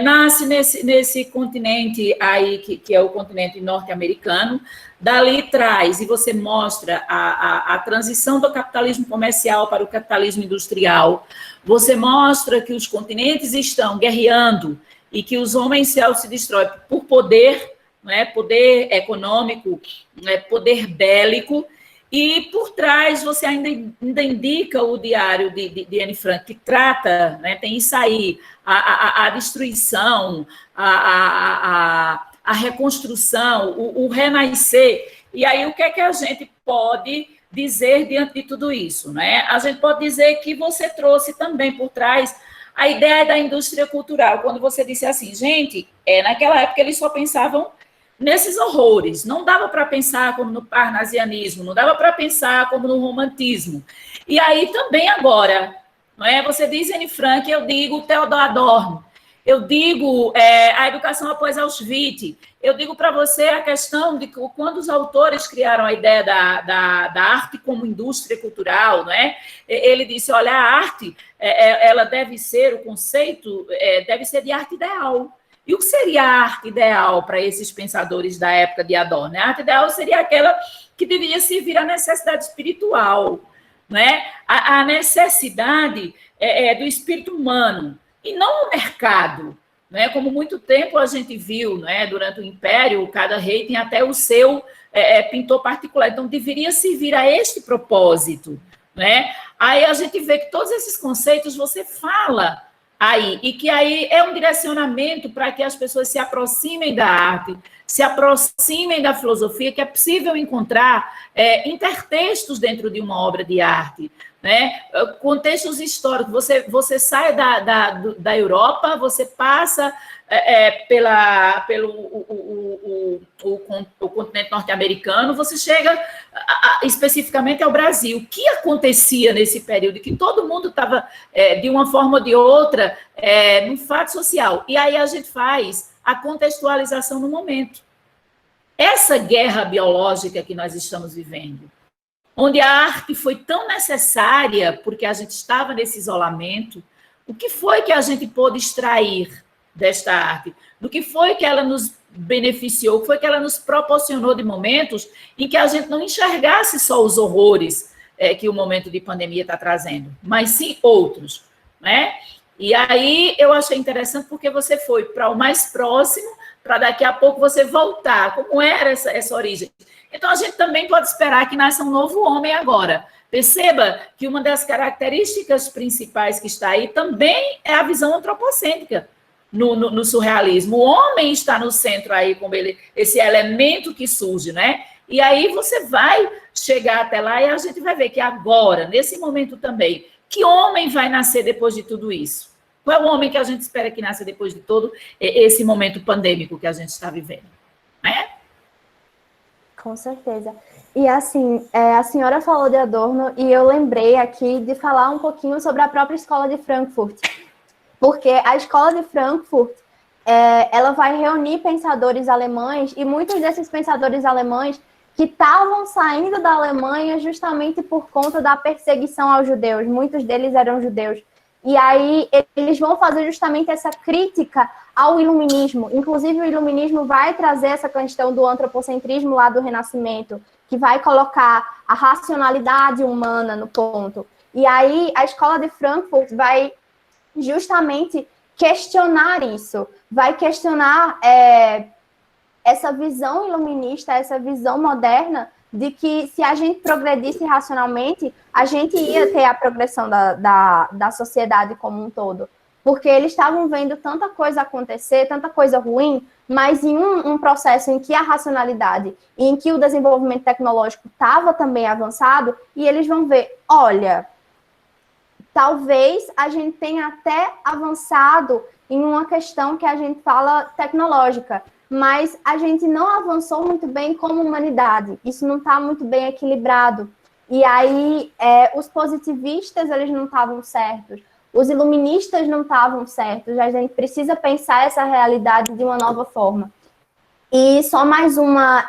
[SPEAKER 1] nasce nesse continente aí, que é o continente norte-americano, dali traz, e você mostra a transição do capitalismo comercial para o capitalismo industrial, você mostra que os continentes estão guerreando e que os homens se destroem por poder, né, poder econômico, né, poder bélico, e por trás você ainda indica o diário de Anne Frank, que trata, né, tem isso aí, a destruição, a reconstrução, o renascer. E aí o que é que a gente pode dizer diante de tudo isso, né? A gente pode dizer que você trouxe também por trás a ideia da indústria cultural, quando você disse assim, gente, naquela época eles só pensavam nesses horrores, não dava para pensar como no parnasianismo, não dava para pensar como no romantismo. E aí também agora, não é? Você diz Anne Frank, eu digo Theodor Adorno, eu digo a educação após Auschwitz, eu digo para você a questão de que quando os autores criaram a ideia da arte como indústria cultural, não é? Ele disse, olha, a arte, ela deve ser, o conceito deve ser de arte ideal. E o que seria a arte ideal para esses pensadores da época de Adorno? A arte ideal seria aquela que devia servir à necessidade espiritual, né? A necessidade do espírito humano, e não o mercado, né? Como muito tempo a gente viu, né? Durante o Império, cada rei tem até o seu pintor particular, então deveria servir a este propósito, né? Aí a gente vê que todos esses conceitos você fala aí, e que aí é um direcionamento para que as pessoas se aproximem da arte, se aproximem da filosofia, que é possível encontrar intertextos dentro de uma obra de arte, né? Contextos históricos, você sai da Europa, você passa pelo continente norte-americano, você chega especificamente ao Brasil. O que acontecia nesse período? Que todo mundo estava, de uma forma ou de outra, num fato social. E aí a gente faz a contextualização no momento. Essa guerra biológica que nós estamos vivendo, onde a arte foi tão necessária porque a gente estava nesse isolamento, o que foi que a gente pôde extrair desta arte? Do que foi que ela nos beneficiou? O que foi que ela nos proporcionou de momentos em que a gente não enxergasse só os horrores que o momento de pandemia está trazendo, mas sim outros, né? E aí eu achei interessante porque você foi para o mais próximo, para daqui a pouco você voltar. Como era essa origem? Então, a gente também pode esperar que nasça um novo homem agora. Perceba que uma das características principais que está aí também é a visão antropocêntrica no surrealismo. O homem está no centro aí, como esse elemento que surge, né? E aí você vai chegar até lá e a gente vai ver que agora, nesse momento também, que homem vai nascer depois de tudo isso? Qual é o homem que a gente espera que nasça depois de todo esse momento pandêmico que a gente está vivendo? Né?
[SPEAKER 2] Com certeza. E assim, a senhora falou de Adorno e eu lembrei aqui de falar um pouquinho sobre a própria escola de Frankfurt. Porque a escola de Frankfurt, ela vai reunir pensadores alemães e muitos desses pensadores alemães que estavam saindo da Alemanha justamente por conta da perseguição aos judeus. Muitos deles eram judeus. E aí eles vão fazer justamente essa crítica ao iluminismo. Inclusive, o iluminismo vai trazer essa questão do antropocentrismo lá do Renascimento, que vai colocar a racionalidade humana no ponto. E aí a escola de Frankfurt vai justamente questionar isso, vai questionar essa visão iluminista, essa visão moderna de que se a gente progredisse racionalmente, a gente ia ter a progressão da sociedade como um todo. Porque eles estavam vendo tanta coisa acontecer, tanta coisa ruim, mas em um processo em que a racionalidade e em que o desenvolvimento tecnológico estava também avançado, e eles vão ver, olha, talvez a gente tenha até avançado em uma questão que a gente fala tecnológica, mas a gente não avançou muito bem como humanidade. Isso não está muito bem equilibrado. E aí, os positivistas, eles não estavam certos. Os iluministas não estavam certos, a gente precisa pensar essa realidade de uma nova forma. E só mais uma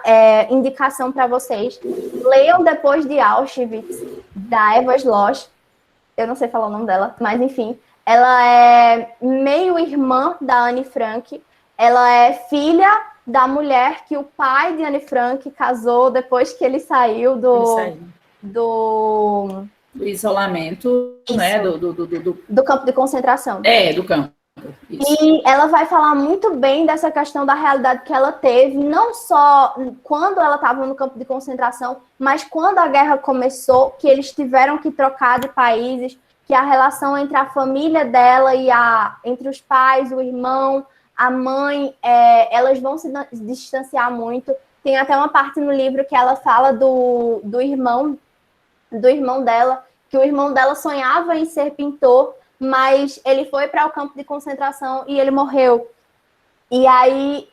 [SPEAKER 2] indicação para vocês. Leiam Depois de Auschwitz, da Eva Schloss. Eu não sei falar o nome dela, mas enfim. Ela é meio-irmã da Anne Frank. Ela é filha da mulher que o pai de Anne Frank casou depois que ele saiu do
[SPEAKER 1] isolamento, né?
[SPEAKER 2] Do campo de concentração.
[SPEAKER 1] Do campo.
[SPEAKER 2] Isso. E ela vai falar muito bem dessa questão da realidade que ela teve, não só quando ela estava no campo de concentração, mas quando a guerra começou, que eles tiveram que trocar de países, que a relação entre a família dela e entre os pais, o irmão, a mãe, elas vão se distanciar muito. Tem até uma parte no livro que ela fala do irmão dela, que o irmão dela sonhava em ser pintor, mas ele foi para o campo de concentração e ele morreu. E aí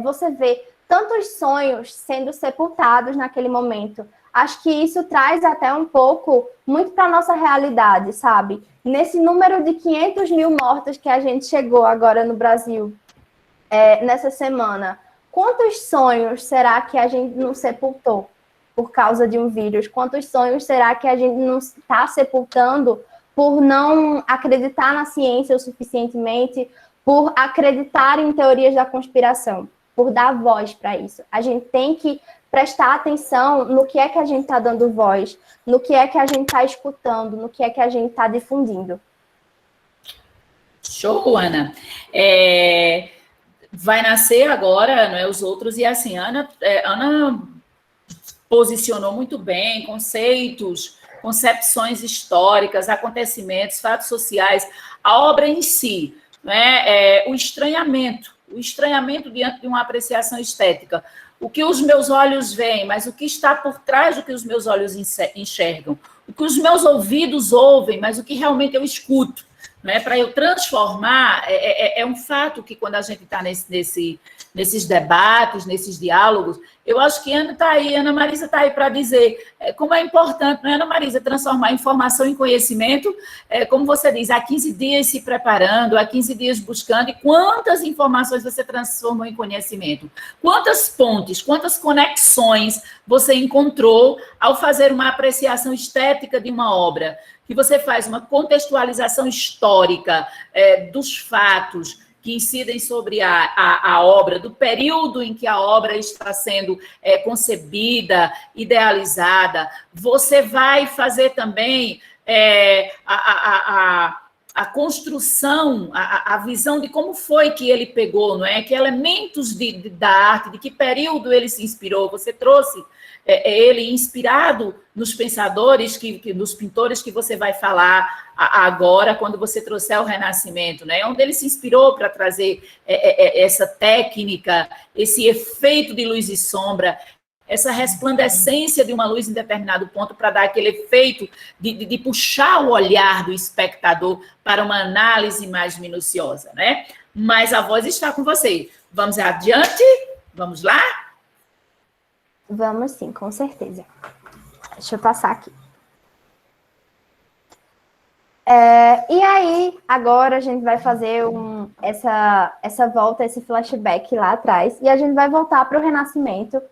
[SPEAKER 2] você vê tantos sonhos sendo sepultados naquele momento. Acho que isso traz até um pouco, muito para a nossa realidade, sabe? Nesse número de 500 mil mortos que a gente chegou agora no Brasil, nessa semana, quantos sonhos será que a gente não sepultou por causa de um vírus? Quantos sonhos será que a gente não está sepultando por não acreditar na ciência o suficientemente, por acreditar em teorias da conspiração, por dar voz para isso? A gente tem que prestar atenção no que é que a gente está dando voz, no que é que a gente está escutando, no que é que a gente está difundindo.
[SPEAKER 1] Show, Ana. Vai nascer agora, não é, os outros, e assim, Ana posicionou muito bem conceitos, concepções históricas, acontecimentos, fatos sociais, a obra em si, né? O estranhamento diante de uma apreciação estética. O que os meus olhos veem, mas o que está por trás do que os meus olhos enxergam. O que os meus ouvidos ouvem, mas o que realmente eu escuto. Né? Para eu transformar, é um fato que quando a gente está nesses debates, nesses diálogos, eu acho que Ana Marisa está aí para dizer como é importante, não é, Ana Marisa, transformar informação em conhecimento, como você diz, há 15 dias se preparando, há 15 dias buscando, e quantas informações você transformou em conhecimento? Quantas pontes, quantas conexões você encontrou ao fazer uma apreciação estética de uma obra? Que você faz uma contextualização histórica dos fatos que incidem sobre a obra, do período em que a obra está sendo concebida, idealizada. Você vai fazer também a construção, a visão de como foi que ele pegou, não é? Que elementos da arte, de que período ele se inspirou. Você trouxe ele inspirado nos pensadores, nos pintores que você vai falar agora, quando você trouxer o Renascimento, né? Onde ele se inspirou para trazer essa técnica, esse efeito de luz e sombra, essa resplandecência de uma luz em determinado ponto para dar aquele efeito de puxar o olhar do espectador para uma análise mais minuciosa, né? Mas a voz está com você. Vamos adiante? Vamos lá?
[SPEAKER 2] Vamos sim, com certeza. Deixa eu passar aqui. E aí, agora a gente vai fazer essa volta, esse flashback lá atrás, e a gente vai voltar para o Renascimento.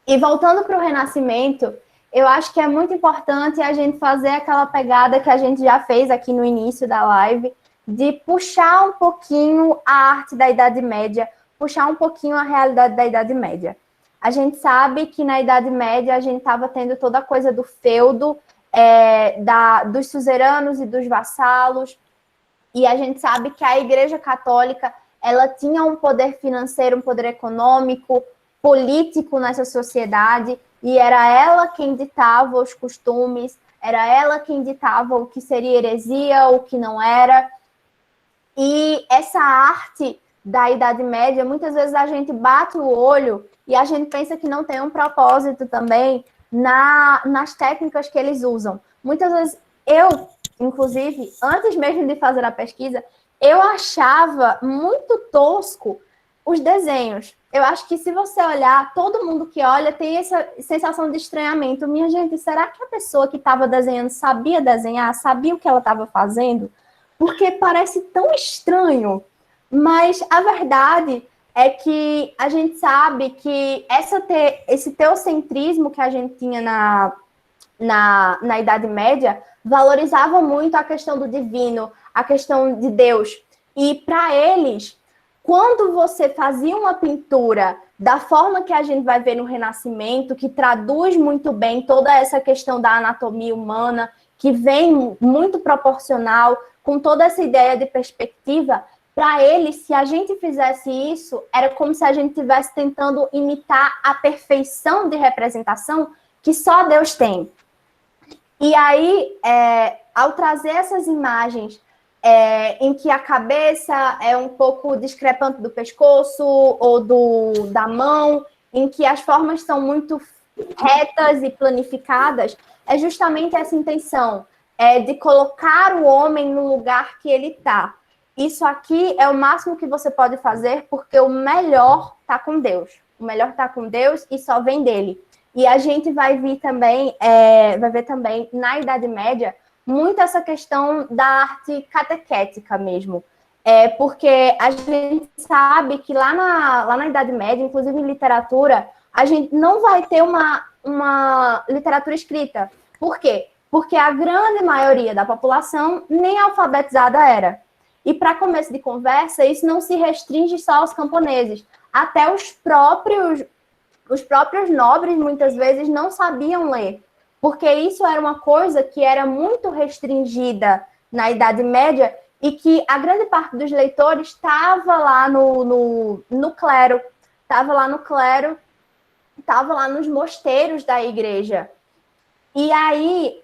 [SPEAKER 2] E voltando para o Renascimento, eu acho que é muito importante a gente fazer aquela pegada que a gente já fez aqui no início da live, de puxar um pouquinho a arte da Idade Média, puxar um pouquinho a realidade da Idade Média. A gente sabe que na Idade Média a gente estava tendo toda a coisa do feudo, dos suzeranos e dos vassalos, e a gente sabe que a Igreja Católica ela tinha um poder financeiro, um poder econômico, político nessa sociedade, e era ela quem ditava os costumes, era ela quem ditava o que seria heresia, o que não era. E essa arte da Idade Média, muitas vezes a gente bate o olho e a gente pensa que não tem um propósito também nas técnicas que eles usam. Muitas vezes eu, inclusive, antes mesmo de fazer a pesquisa, eu achava muito tosco os desenhos. Eu acho que se você olhar, todo mundo que olha tem essa sensação de estranhamento. Minha gente, será que a pessoa que estava desenhando sabia desenhar? Sabia o que ela estava fazendo? porque parece tão estranho, mas a verdade é que a gente sabe que esse teocentrismo que a gente tinha na Idade Média valorizava muito a questão do divino, a questão de Deus. E para eles, quando você fazia uma pintura da forma que a gente vai ver no Renascimento, que traduz muito bem toda essa questão da anatomia humana, que vem muito proporcional, com toda essa ideia de perspectiva, para eles, se a gente fizesse isso, era como se a gente estivesse tentando imitar a perfeição de representação que só Deus tem. E aí, ao trazer essas imagens em que a cabeça é um pouco discrepante do pescoço ou da mão, em que as formas são muito retas e planificadas, é justamente essa intenção, de colocar o homem no lugar que ele está. Isso aqui é o máximo que você pode fazer, porque o melhor está com Deus. O melhor está com Deus e só vem dele. E a gente vai ver também na Idade Média muito essa questão da arte catequética mesmo. Porque a gente sabe que lá na Idade Média, inclusive em literatura, a gente não vai ter uma literatura escrita. Por quê? Porque a grande maioria da população nem alfabetizada era. E para começo de conversa, isso não se restringe só aos camponeses. Até os próprios nobres, muitas vezes, não sabiam ler. Porque isso era uma coisa que era muito restringida na Idade Média e que a grande parte dos leitores estava lá no clero. Estava lá no clero, estava lá nos mosteiros da igreja. E aí,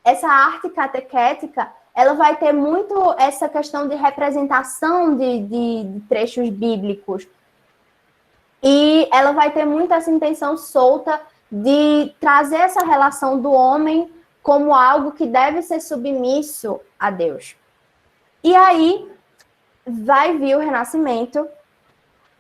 [SPEAKER 2] essa arte catequética, ela vai ter muito essa questão de representação de trechos bíblicos. E ela vai ter muito essa intenção solta de trazer essa relação do homem como algo que deve ser submisso a Deus. E aí, vai vir o Renascimento,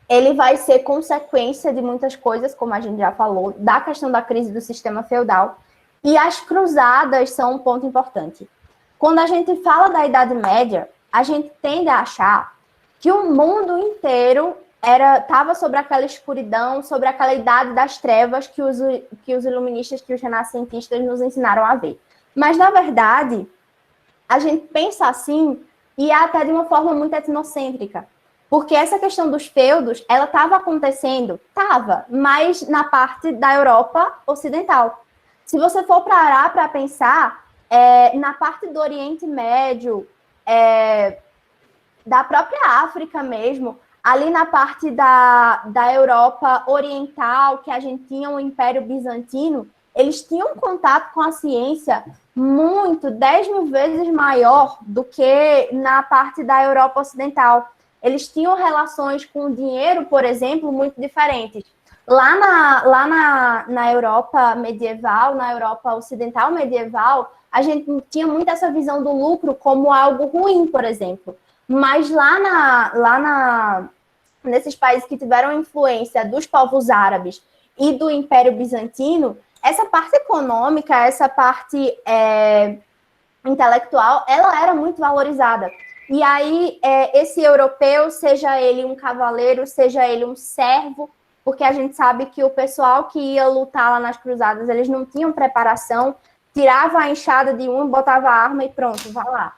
[SPEAKER 2] ele vai ser consequência de muitas coisas, como a gente já falou, da questão da crise do sistema feudal, e as cruzadas são um ponto importante. Quando a gente fala da Idade Média, a gente tende a achar que o mundo inteiro estava sobre aquela escuridão, sobre aquela idade das trevas que os iluministas, que os renascentistas nos ensinaram a ver. Mas, na verdade, a gente pensa assim, e é até de uma forma muito etnocêntrica. Porque essa questão dos feudos, ela estava acontecendo, mas na parte da Europa Ocidental. Se você for parar para pensar, na parte do Oriente Médio, da própria África mesmo, ali na parte da Europa Oriental, que a gente tinha o Império Bizantino, eles tinham contato com a ciência 10 mil vezes maior do que na parte da Europa Ocidental. Eles tinham relações com o dinheiro, por exemplo, muito diferentes. Lá na Europa medieval, na Europa Ocidental medieval, a gente tinha muito essa visão do lucro como algo ruim, por exemplo. Mas nesses países que tiveram influência dos povos árabes e do Império Bizantino, essa parte econômica, essa parte intelectual, ela era muito valorizada. E aí, esse europeu, seja ele um cavaleiro, seja ele um servo, porque a gente sabe que o pessoal que ia lutar lá nas cruzadas, eles não tinham preparação, tirava a enxada de um, botava a arma e pronto, vai lá.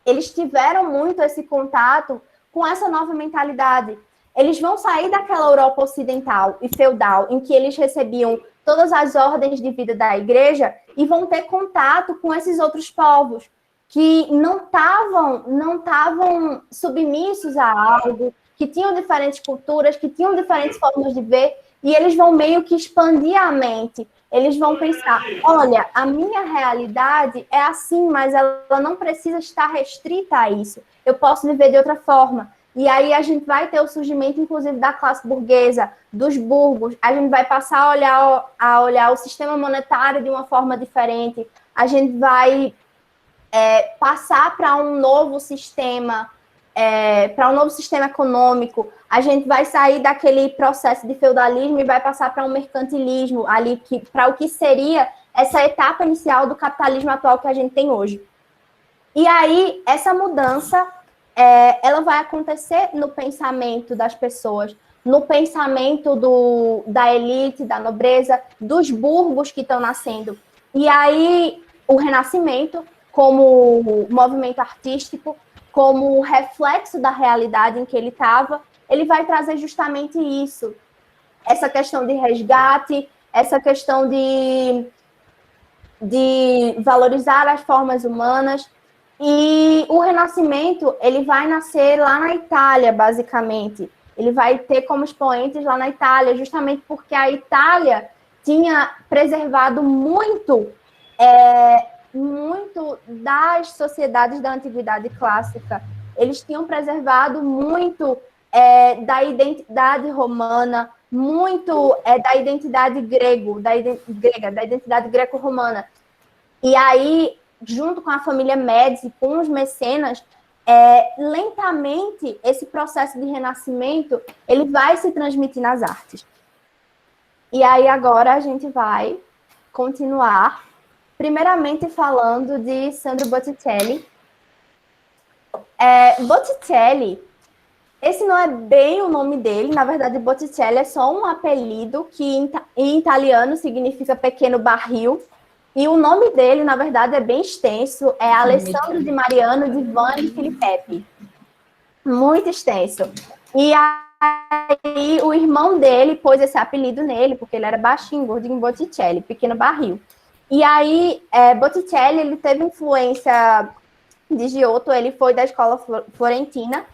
[SPEAKER 2] Eles tiveram muito esse contato com essa nova mentalidade. Eles vão sair daquela Europa ocidental e feudal, em que eles recebiam todas as ordens de vida da igreja, e vão ter contato com esses outros povos, que não estavam submissos a algo, que tinham diferentes culturas, que tinham diferentes formas de ver, e eles vão meio que expandir a mente. Eles vão pensar, olha, a minha realidade é assim, mas ela não precisa estar restrita a isso. Eu posso viver de outra forma. E aí a gente vai ter o surgimento, inclusive, da classe burguesa, dos burgos. A gente vai passar a olhar o sistema monetário de uma forma diferente. A gente vai passar para um novo sistema econômico. A gente vai sair daquele processo de feudalismo e vai passar para um mercantilismo ali, para o que seria essa etapa inicial do capitalismo atual que a gente tem hoje. E aí, essa mudança, ela vai acontecer no pensamento das pessoas, no pensamento da elite, da nobreza, dos burgos que estão nascendo. E aí, o Renascimento, como movimento artístico, como reflexo da realidade em que ele estava, ele vai trazer justamente isso. Essa questão de resgate, essa questão de valorizar as formas humanas. E o Renascimento, ele vai nascer lá na Itália, basicamente. Ele vai ter como expoentes lá na Itália, justamente porque a Itália tinha preservado muito das sociedades da Antiguidade Clássica. Eles tinham preservado muito da identidade romana, muito da identidade da identidade greco-romana. E aí, junto com a família Médici, com os mecenas, lentamente, esse processo de renascimento, ele vai se transmitir nas artes. E aí, agora, a gente vai continuar, primeiramente falando de Sandro Botticelli. Botticelli, esse não é bem o nome dele, na verdade, Botticelli é só um apelido que em italiano significa pequeno barril, e o nome dele, na verdade, é bem extenso, é Alessandro di Mariano di Vanni Filippi. Muito extenso. E aí o irmão dele pôs esse apelido nele, porque ele era baixinho, gordinho, Botticelli, pequeno barril. E aí, Botticelli, ele teve influência de Giotto, ele foi da escola florentina,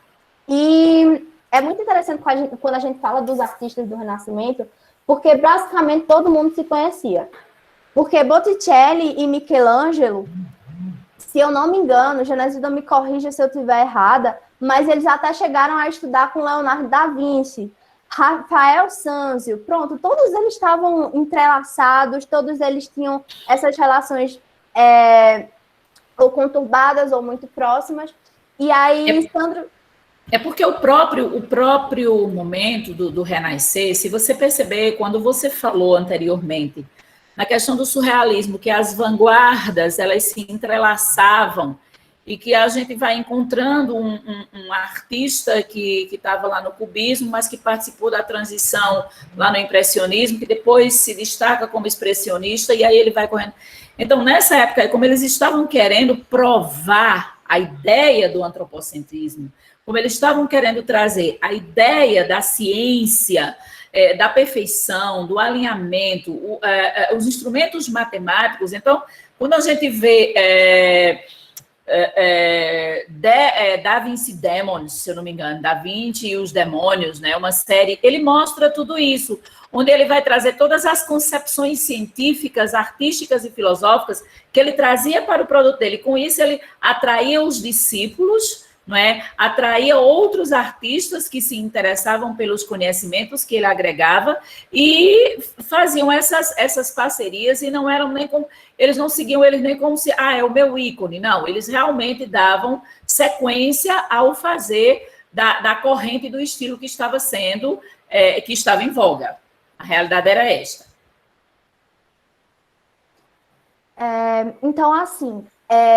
[SPEAKER 2] e é muito interessante quando a gente fala dos artistas do Renascimento, porque basicamente todo mundo se conhecia. Porque Botticelli e Michelangelo, se eu não me engano, Genesida me corrija se eu estiver errada, mas eles até chegaram a estudar com Leonardo da Vinci, Rafael Sanzio, pronto, todos eles estavam entrelaçados, todos eles tinham essas relações ou conturbadas ou muito próximas, e aí Sandro...
[SPEAKER 1] É porque o próprio momento do renascer, se você perceber, quando você falou anteriormente, na questão do surrealismo, que as vanguardas, elas se entrelaçavam, e que a gente vai encontrando um artista que estava lá no cubismo, mas que participou da transição lá no impressionismo, que depois se destaca como expressionista, e aí ele vai correndo. Então, nessa época, como eles estavam querendo provar a ideia do antropocentrismo, como eles estavam querendo trazer a ideia da ciência, da perfeição, do alinhamento, os instrumentos matemáticos. Então, quando a gente vê Da Vinci Demons, se eu não me engano, Da Vinci e os Demônios, né, uma série, ele mostra tudo isso, onde ele vai trazer todas as concepções científicas, artísticas e filosóficas que ele trazia para o produto dele. Com isso, ele atraía os discípulos, não é? Atraía outros artistas que se interessavam pelos conhecimentos que ele agregava e faziam essas parcerias, e não eram nem como, eles não seguiam eles nem como se, é o meu ícone, não, eles realmente davam sequência ao fazer da corrente do estilo que estava sendo, que estava em voga. A realidade era esta.
[SPEAKER 2] Então, assim,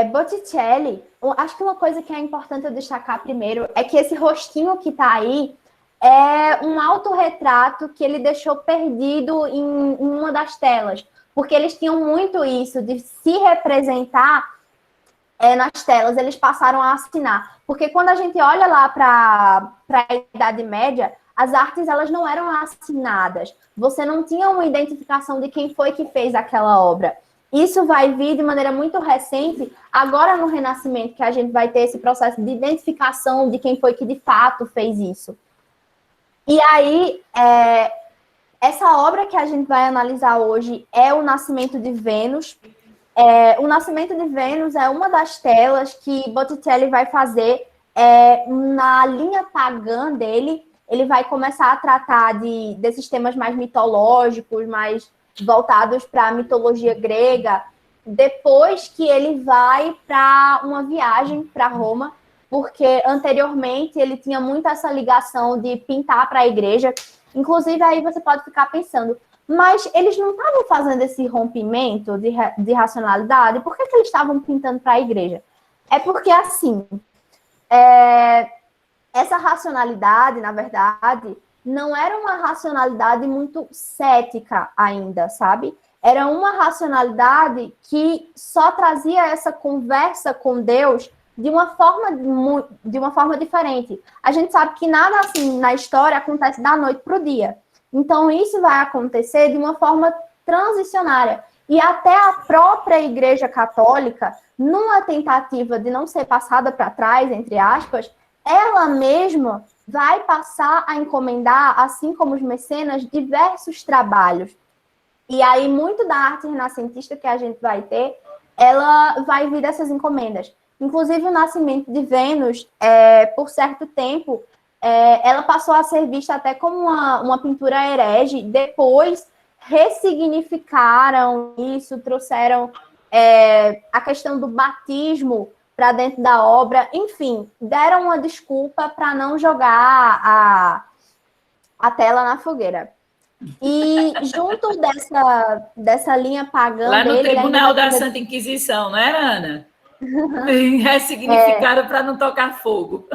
[SPEAKER 2] Botticelli, acho que uma coisa que é importante eu destacar primeiro é que esse rostinho que está aí é um autorretrato que ele deixou perdido em uma das telas, porque eles tinham muito isso de se representar nas telas, eles passaram a assinar, porque quando a gente olha lá para a Idade Média, as artes elas não eram assinadas, você não tinha uma identificação de quem foi que fez aquela obra. Isso vai vir de maneira muito recente, agora no Renascimento, que a gente vai ter esse processo de identificação de quem foi que de fato fez isso. E aí, essa obra que a gente vai analisar hoje é o Nascimento de Vênus. O Nascimento de Vênus é uma das telas que Botticelli vai fazer na linha pagã dele. Ele vai começar a tratar desses temas mais mitológicos, mais voltados para a mitologia grega, depois que ele vai para uma viagem para Roma, porque anteriormente ele tinha muito essa ligação de pintar para a igreja. Inclusive, aí você pode ficar pensando, Mas eles não estavam fazendo esse rompimento de racionalidade. Por que eles estavam pintando para a igreja? É porque, assim, essa racionalidade, na verdade, não era uma racionalidade muito cética ainda, sabe? Era uma racionalidade que só trazia essa conversa com Deus de uma forma diferente. A gente sabe que nada assim na história acontece da noite para o dia. Então, isso vai acontecer de uma forma transicionária. E até a própria Igreja Católica, numa tentativa de não ser passada para trás, entre aspas, ela mesma vai passar a encomendar, assim como os mecenas, diversos trabalhos. E aí, muito da arte renascentista que a gente vai ter, ela vai vir dessas encomendas. Inclusive, o nascimento de Vênus, por certo tempo, ela passou a ser vista até como uma pintura herege. Depois, ressignificaram isso, trouxeram a questão do batismo para dentro da obra. Enfim, deram uma desculpa para não jogar a tela na fogueira. E junto dessa linha pagã
[SPEAKER 1] lá no
[SPEAKER 2] dele...
[SPEAKER 1] Tribunal da Santa Inquisição, não era, Ana? Ressignificaram para não tocar fogo.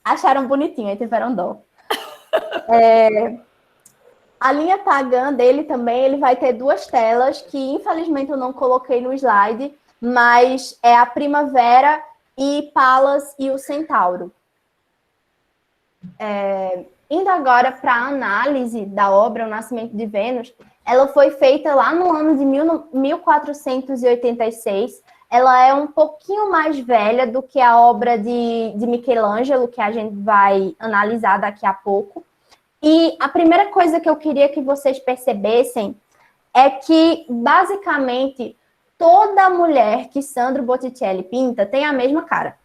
[SPEAKER 2] Acharam bonitinho, aí tiveram dó. A linha pagã dele também, ele vai ter duas telas, que infelizmente eu não coloquei no slide, mas é a Primavera e Palas e o Centauro. Indo agora para a análise da obra O Nascimento de Vênus, ela foi feita lá no ano de 1486. Ela é um pouquinho mais velha do que a obra de Michelangelo, que a gente vai analisar daqui a pouco. E a primeira coisa que eu queria que vocês percebessem é que, basicamente, toda mulher que Sandro Botticelli pinta tem a mesma cara.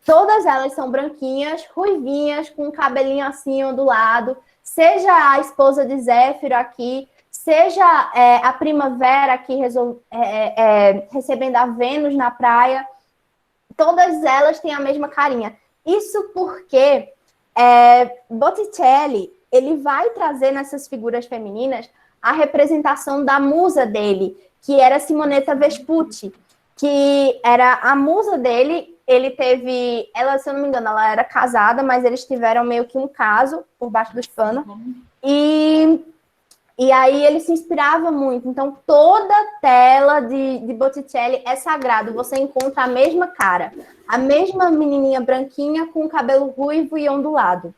[SPEAKER 2] Todas elas são branquinhas, ruivinhas, com um cabelinho assim ondulado. Seja a esposa de Zéfiro aqui, seja a Primavera aqui recebendo a Vênus na praia. Todas elas têm a mesma carinha. Isso porque Botticelli, ele vai trazer nessas figuras femininas a representação da musa dele, que era Simonetta Vespucci, que era a musa dele. Ele teve, ela, se eu não me engano, ela era casada, mas eles tiveram meio que um caso por baixo dos panos. E aí ele se inspirava muito. Então, toda tela de Botticelli é sagrado. Você encontra a mesma cara, a mesma menininha branquinha com cabelo ruivo e ondulado.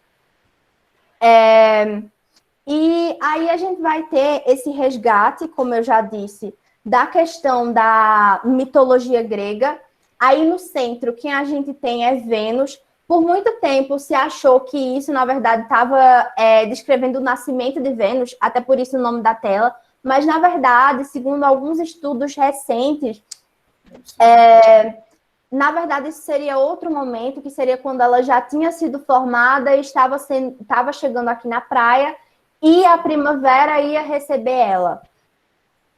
[SPEAKER 2] E aí a gente vai ter esse resgate, como eu já disse, da questão da mitologia grega. Aí no centro, quem a gente tem é Vênus. Por muito tempo se achou que isso, na verdade, estava descrevendo o nascimento de Vênus, até por isso o nome da tela. Mas, na verdade, segundo alguns estudos recentes, na verdade, isso seria outro momento, que seria quando ela já tinha sido formada e estava chegando aqui na praia, e a Primavera ia receber ela.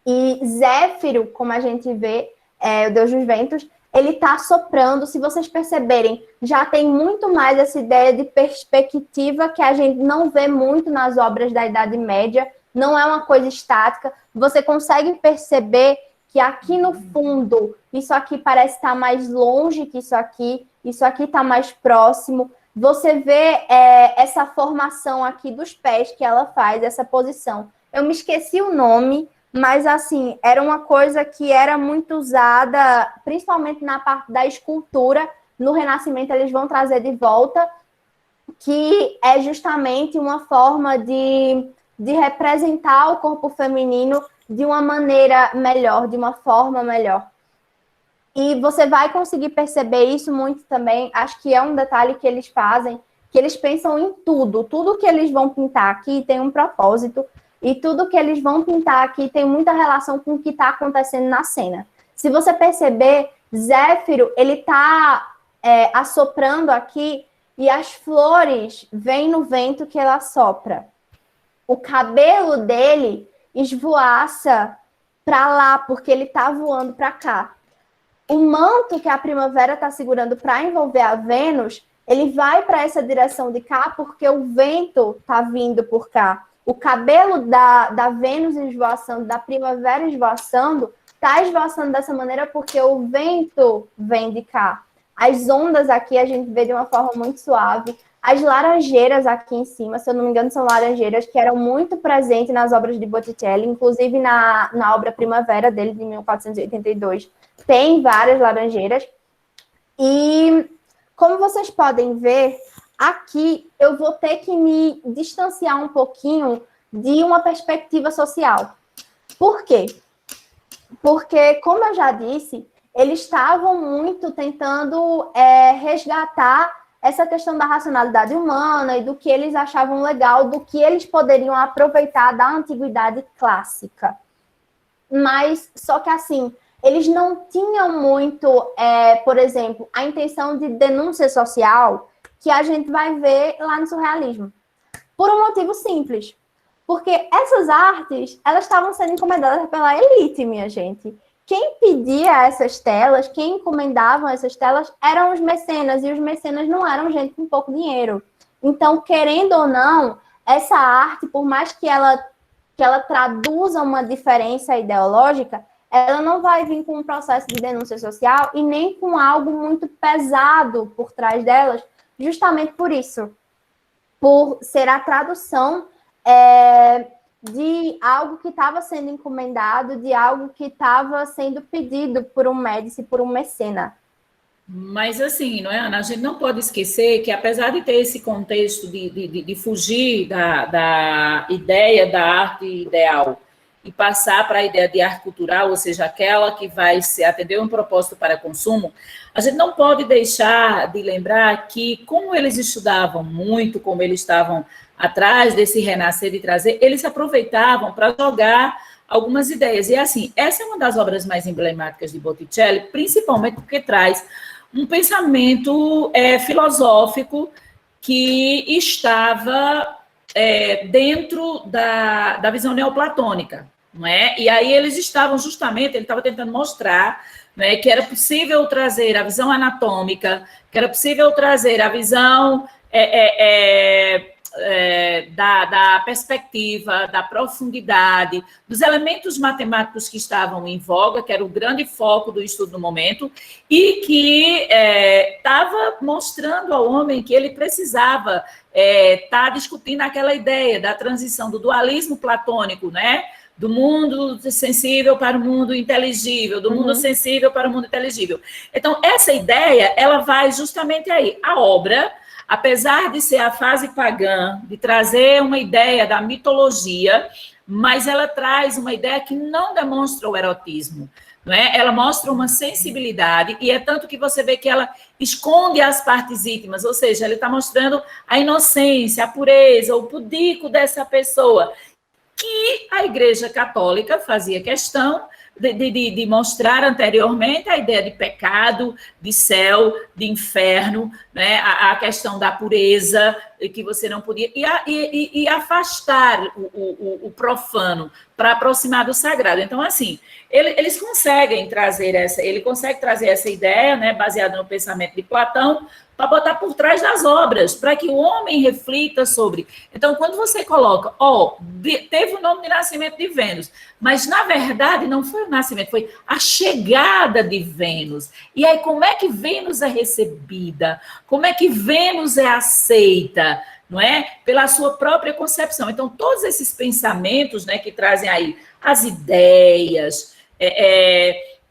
[SPEAKER 2] E Zéfiro, como a gente vê, o deus dos ventos, ele está soprando. Se vocês perceberem, já tem muito mais essa ideia de perspectiva que a gente não vê muito nas obras da Idade Média. Não é uma coisa estática. Você consegue perceber que aqui no fundo, isso aqui parece estar mais longe que isso aqui está mais próximo. Você vê essa formação aqui dos pés que ela faz, essa posição. Eu me esqueci o nome, mas, assim, era uma coisa que era muito usada, principalmente na parte da escultura. No Renascimento, eles vão trazer de volta, que é justamente uma forma de representar o corpo feminino de uma maneira melhor, de uma forma melhor. E você vai conseguir perceber isso muito também. Acho que é um detalhe que eles fazem, que eles pensam em tudo. Tudo que eles vão pintar aqui tem um propósito. E tudo que eles vão pintar aqui tem muita relação com o que está acontecendo na cena. Se você perceber, Zéfiro, ele está assoprando aqui e as flores vêm no vento que ela sopra. O cabelo dele esvoaça para lá, porque ele está voando para cá. O manto que a Primavera está segurando para envolver a Vênus, ele vai para essa direção de cá, porque o vento está vindo por cá. o cabelo da Vênus esvoaçando, da primavera esvoaçando, está esvoaçando dessa maneira porque o vento vem de cá. As ondas aqui a gente vê de uma forma muito suave. As laranjeiras aqui em cima, se eu não me engano, são laranjeiras que eram muito presentes nas obras de Botticelli, inclusive na obra Primavera dele, de 1482. Tem várias laranjeiras. E, como vocês podem ver, aqui eu vou ter que me distanciar um pouquinho de uma perspectiva social. Por quê? Porque, como eu já disse, eles estavam muito tentando resgatar essa questão da racionalidade humana e do que eles achavam legal, do que eles poderiam aproveitar da antiguidade clássica. Mas, só que assim, eles não tinham muito, por exemplo, a intenção de denúncia social que a gente vai ver lá no surrealismo. Por um motivo simples. Porque essas artes, elas estavam sendo encomendadas pela elite, minha gente. Quem pedia essas telas, quem encomendavam essas telas, eram os mecenas, e os mecenas não eram gente com pouco dinheiro. Então, querendo ou não, essa arte, por mais que ela traduza uma diferença ideológica, ela não vai vir com um processo de denúncia social e nem com algo muito pesado por trás delas, justamente por isso. Por ser a tradução de algo que estava sendo encomendado, de algo que estava sendo pedido por um médici, por um mecena.
[SPEAKER 1] Mas assim, não é, Ana? A gente não pode esquecer que, apesar de ter esse contexto de fugir da ideia da arte ideal e passar para a ideia de arte cultural, ou seja, aquela que vai se atender um propósito para consumo, a gente não pode deixar de lembrar que, como eles estudavam muito, como eles estavam atrás desse renascer de trazer, eles se aproveitavam para jogar algumas ideias. E assim, essa é uma das obras mais emblemáticas de Botticelli, principalmente porque traz um pensamento filosófico que estava dentro da visão neoplatônica, não é? E aí eles estavam justamente, ele estava tentando mostrar, né, que era possível trazer a visão anatômica, que era possível trazer a visão da perspectiva, da profundidade, dos elementos matemáticos que estavam em voga, que era o grande foco do estudo no momento, e que estava mostrando ao homem que ele precisava estar discutindo aquela ideia da transição do dualismo platônico, né? Do mundo sensível para o mundo inteligível, do mundo sensível para o mundo inteligível. Então, essa ideia, ela vai justamente aí. A obra, apesar de ser a fase pagã, de trazer uma ideia da mitologia, mas ela traz uma ideia que não demonstra o erotismo, não é? Ela mostra uma sensibilidade, e é tanto que você vê que ela esconde as partes íntimas, ou seja, ela está mostrando a inocência, a pureza, o pudico dessa pessoa, que a Igreja Católica fazia questão de mostrar anteriormente a ideia de pecado, de céu, de inferno, né? A questão da pureza, que você não podia... E afastar o profano para aproximar do sagrado. Então, assim, eles conseguem trazer ele consegue trazer essa ideia, né, baseada no pensamento de Platão, para botar por trás das obras, para que o homem reflita sobre. Então, quando você coloca, teve o nome de nascimento de Vênus, mas, na verdade, não foi o nascimento, foi a chegada de Vênus. E aí, como é que Vênus é recebida? Como é que Vênus é aceita? Não é? Pela sua própria concepção. Então, todos esses pensamentos, né, que trazem aí as ideias,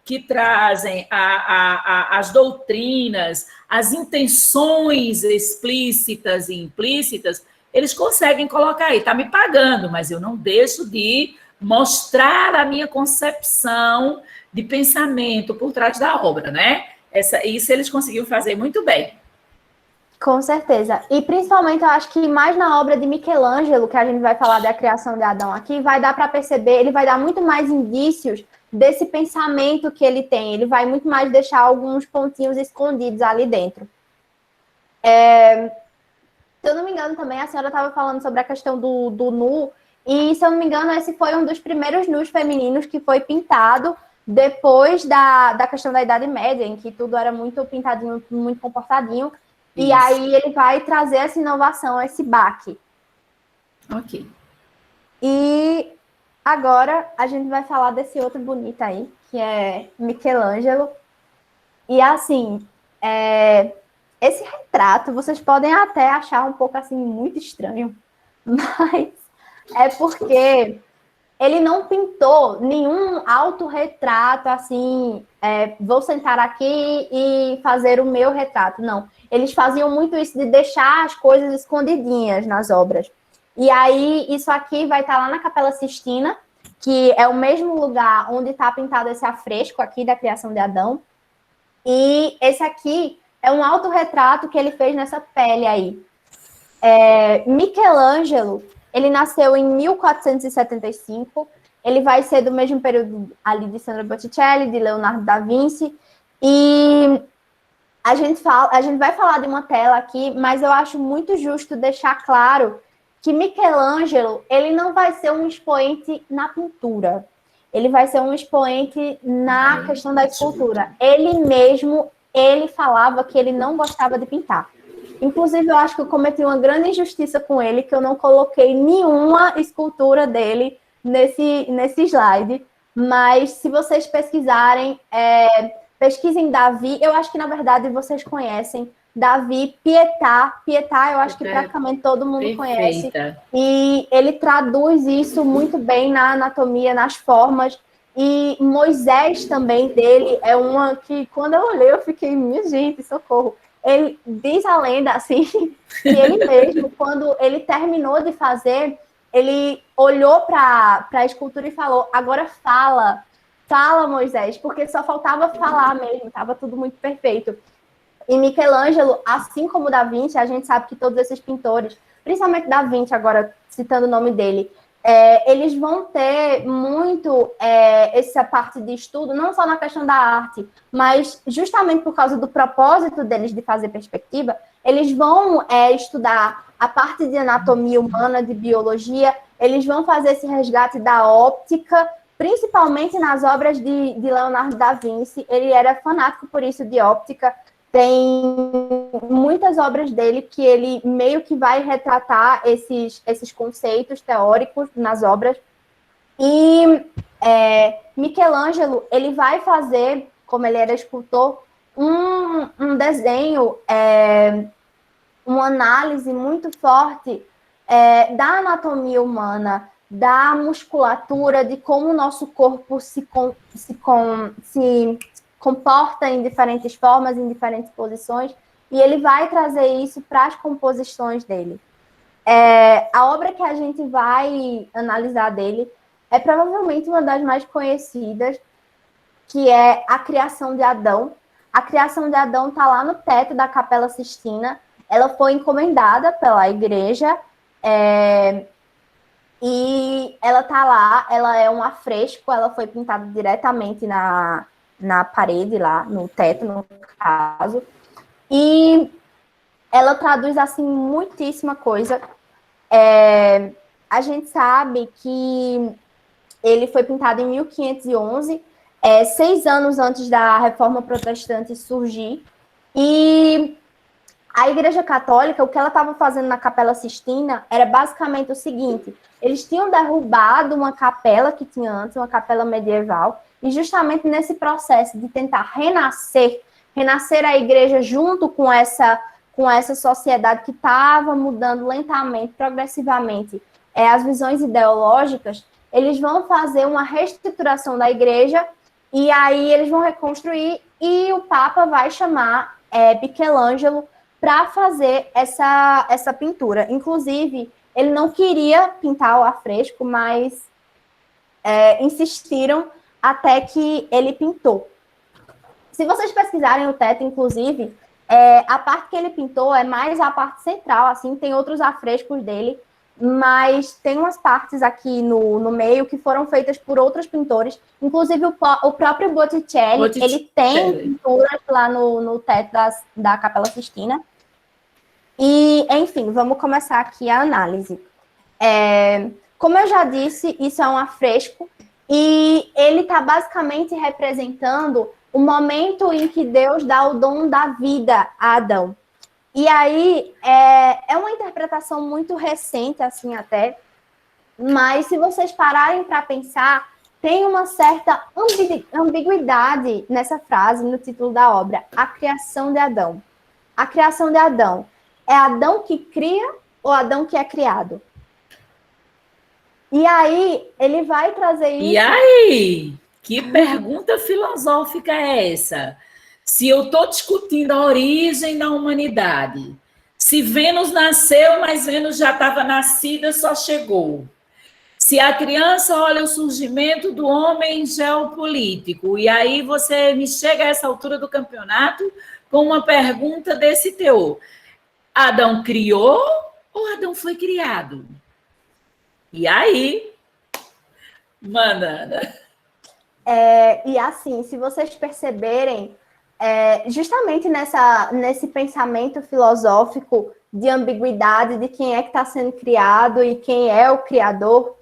[SPEAKER 1] que trazem as doutrinas, as intenções explícitas e implícitas, eles conseguem colocar aí, está me pagando, mas eu não deixo de mostrar a minha concepção de pensamento por trás da obra, né? Isso eles conseguiram fazer muito bem.
[SPEAKER 2] Com certeza. E principalmente eu acho que mais na obra de Michelangelo, que a gente vai falar da criação de Adão aqui, vai dar para perceber, ele vai dar muito mais indícios desse pensamento que ele tem. Ele vai muito mais deixar alguns pontinhos escondidos ali dentro. Se eu não me engano também, a senhora estava falando sobre a questão do nu, e se eu não me engano, esse foi um dos primeiros nus femininos que foi pintado depois da questão da Idade Média, em que tudo era muito pintadinho, muito comportadinho. Isso. E aí ele vai trazer essa inovação, esse baque.
[SPEAKER 1] Ok.
[SPEAKER 2] E agora a gente vai falar desse outro bonito aí, que é Michelangelo. E assim, esse retrato vocês podem até achar um pouco assim muito estranho, mas é porque ele não pintou nenhum autorretrato assim, vou sentar aqui e fazer o meu retrato. Não, eles faziam muito isso de deixar as coisas escondidinhas nas obras. E aí, isso aqui vai estar lá na Capela Sistina, que é o mesmo lugar onde está pintado esse afresco aqui da criação de Adão. E esse aqui é um autorretrato que ele fez nessa pele aí. Michelangelo, ele nasceu em 1475, ele vai ser do mesmo período ali de Sandro Botticelli, de Leonardo da Vinci, e a gente vai falar de uma tela aqui, mas eu acho muito justo deixar claro que Michelangelo, ele não vai ser um expoente na pintura, ele vai ser um expoente na questão da escultura. Ele mesmo, ele falava que ele não gostava de pintar. Inclusive, eu acho que eu cometi uma grande injustiça com ele, que eu não coloquei nenhuma escultura dele nesse slide. Mas, se vocês pesquisarem, pesquisem Davi. Eu acho que, na verdade, vocês conhecem Davi Pietà. Pietà, eu acho que praticamente todo mundo conhece. E ele traduz isso muito bem na anatomia, nas formas. E Moisés também dele é uma que, quando eu olhei, eu fiquei, minha gente, socorro. Ele diz a lenda, assim, que ele mesmo, quando ele terminou de fazer, ele olhou para a escultura e falou, agora fala, Moisés, porque só faltava falar mesmo, estava tudo muito perfeito. E Michelangelo, assim como Da Vinci, a gente sabe que todos esses pintores, principalmente Da Vinci, agora citando o nome dele, eles vão ter muito essa parte de estudo, não só na questão da arte, mas justamente por causa do propósito deles de fazer perspectiva, eles vão estudar a parte de anatomia humana, de biologia, eles vão fazer esse resgate da óptica, principalmente nas obras de Leonardo da Vinci. Ele era fanático por isso de óptica. Tem muitas obras dele que ele meio que vai retratar esses conceitos teóricos nas obras. E Michelangelo, ele vai fazer, como ele era escultor, um desenho, uma análise muito forte da anatomia humana, da musculatura, de como o nosso corpo se comporta em diferentes formas, em diferentes posições, e ele vai trazer isso para as composições dele. A obra que a gente vai analisar dele é provavelmente uma das mais conhecidas, que é A Criação de Adão. A Criação de Adão está lá no teto da Capela Sistina. Ela foi encomendada pela igreja, e ela está lá, ela é um afresco, ela foi pintada diretamente na parede lá, no teto, no caso. E ela traduz, assim, muitíssima coisa. A gente sabe que ele foi pintado em 1511, 6 anos antes da Reforma Protestante surgir. E a Igreja Católica, o que ela estava fazendo na Capela Sistina era basicamente o seguinte: eles tinham derrubado uma capela que tinha antes, uma capela medieval, e justamente nesse processo de tentar renascer a igreja junto com essa sociedade que estava mudando lentamente, progressivamente, as visões ideológicas, eles vão fazer uma reestruturação da igreja, e aí eles vão reconstruir, e o Papa vai chamar Michelangelo para fazer essa pintura. Inclusive, ele não queria pintar o afresco, mas insistiram até que ele pintou. Se vocês pesquisarem o teto, inclusive, a parte que ele pintou é mais a parte central, assim, tem outros afrescos dele, mas tem umas partes aqui no meio que foram feitas por outros pintores, inclusive o próprio Botticelli, ele tem pinturas lá no teto da Capela Sistina. E, enfim, vamos começar aqui a análise. Como eu já disse, isso é um afresco, e ele está basicamente representando o momento em que Deus dá o dom da vida a Adão. E aí, é uma interpretação muito recente, assim, até, Mas se vocês pararem para pensar, tem uma certa ambiguidade nessa frase, no título da obra, a criação de Adão. A criação de Adão. É Adão que cria ou Adão que é criado? E aí, ele vai trazer isso...
[SPEAKER 1] E aí? Que pergunta filosófica é essa? Se eu estou discutindo a origem da humanidade, se Vênus nasceu, mas Vênus já estava nascida, só chegou. Se a criança olha o surgimento do homem geopolítico, e aí você me chega a essa altura do campeonato com uma pergunta desse teor. Adão criou ou Adão foi criado? E aí, Manana?
[SPEAKER 2] E assim, se vocês perceberem, justamente nesse pensamento filosófico de ambiguidade de quem é que está sendo criado e quem é o criador,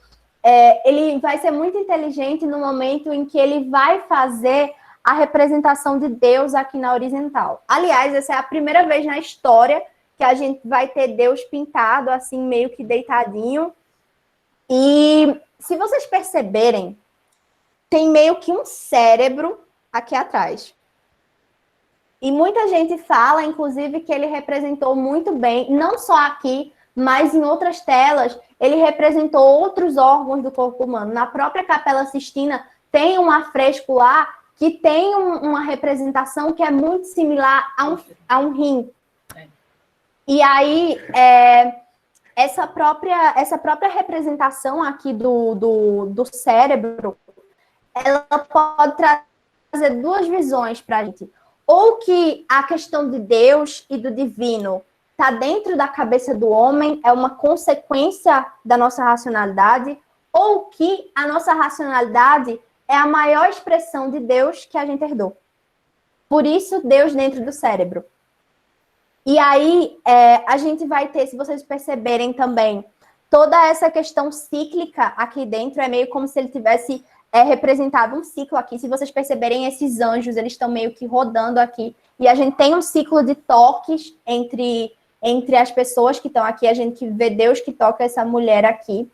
[SPEAKER 2] ele vai ser muito inteligente no momento em que ele vai fazer a representação de Deus aqui na horizontal. Aliás, essa é a primeira vez na história que a gente vai ter Deus pintado, assim, meio que deitadinho. E se vocês perceberem, tem meio que um cérebro aqui atrás. E muita gente fala, inclusive, que ele representou muito bem, não só aqui, mas em outras telas, ele representou outros órgãos do corpo humano. Na própria Capela Sistina, tem um afresco lá que tem uma representação que é muito similar a um rim. E aí, essa própria representação aqui do cérebro, ela pode trazer duas visões para a gente. Ou que a questão de Deus e do divino está dentro da cabeça do homem, é uma consequência da nossa racionalidade, ou que a nossa racionalidade é a maior expressão de Deus que a gente herdou. Por isso, Deus dentro do cérebro. E aí, a gente vai ter, se vocês perceberem também, toda essa questão cíclica aqui dentro, é meio como se ele tivesse representado um ciclo aqui. Se vocês perceberem, esses anjos, eles estão meio que rodando aqui. E a gente tem um ciclo de toques entre as pessoas que estão aqui. A gente vê Deus que toca essa mulher aqui.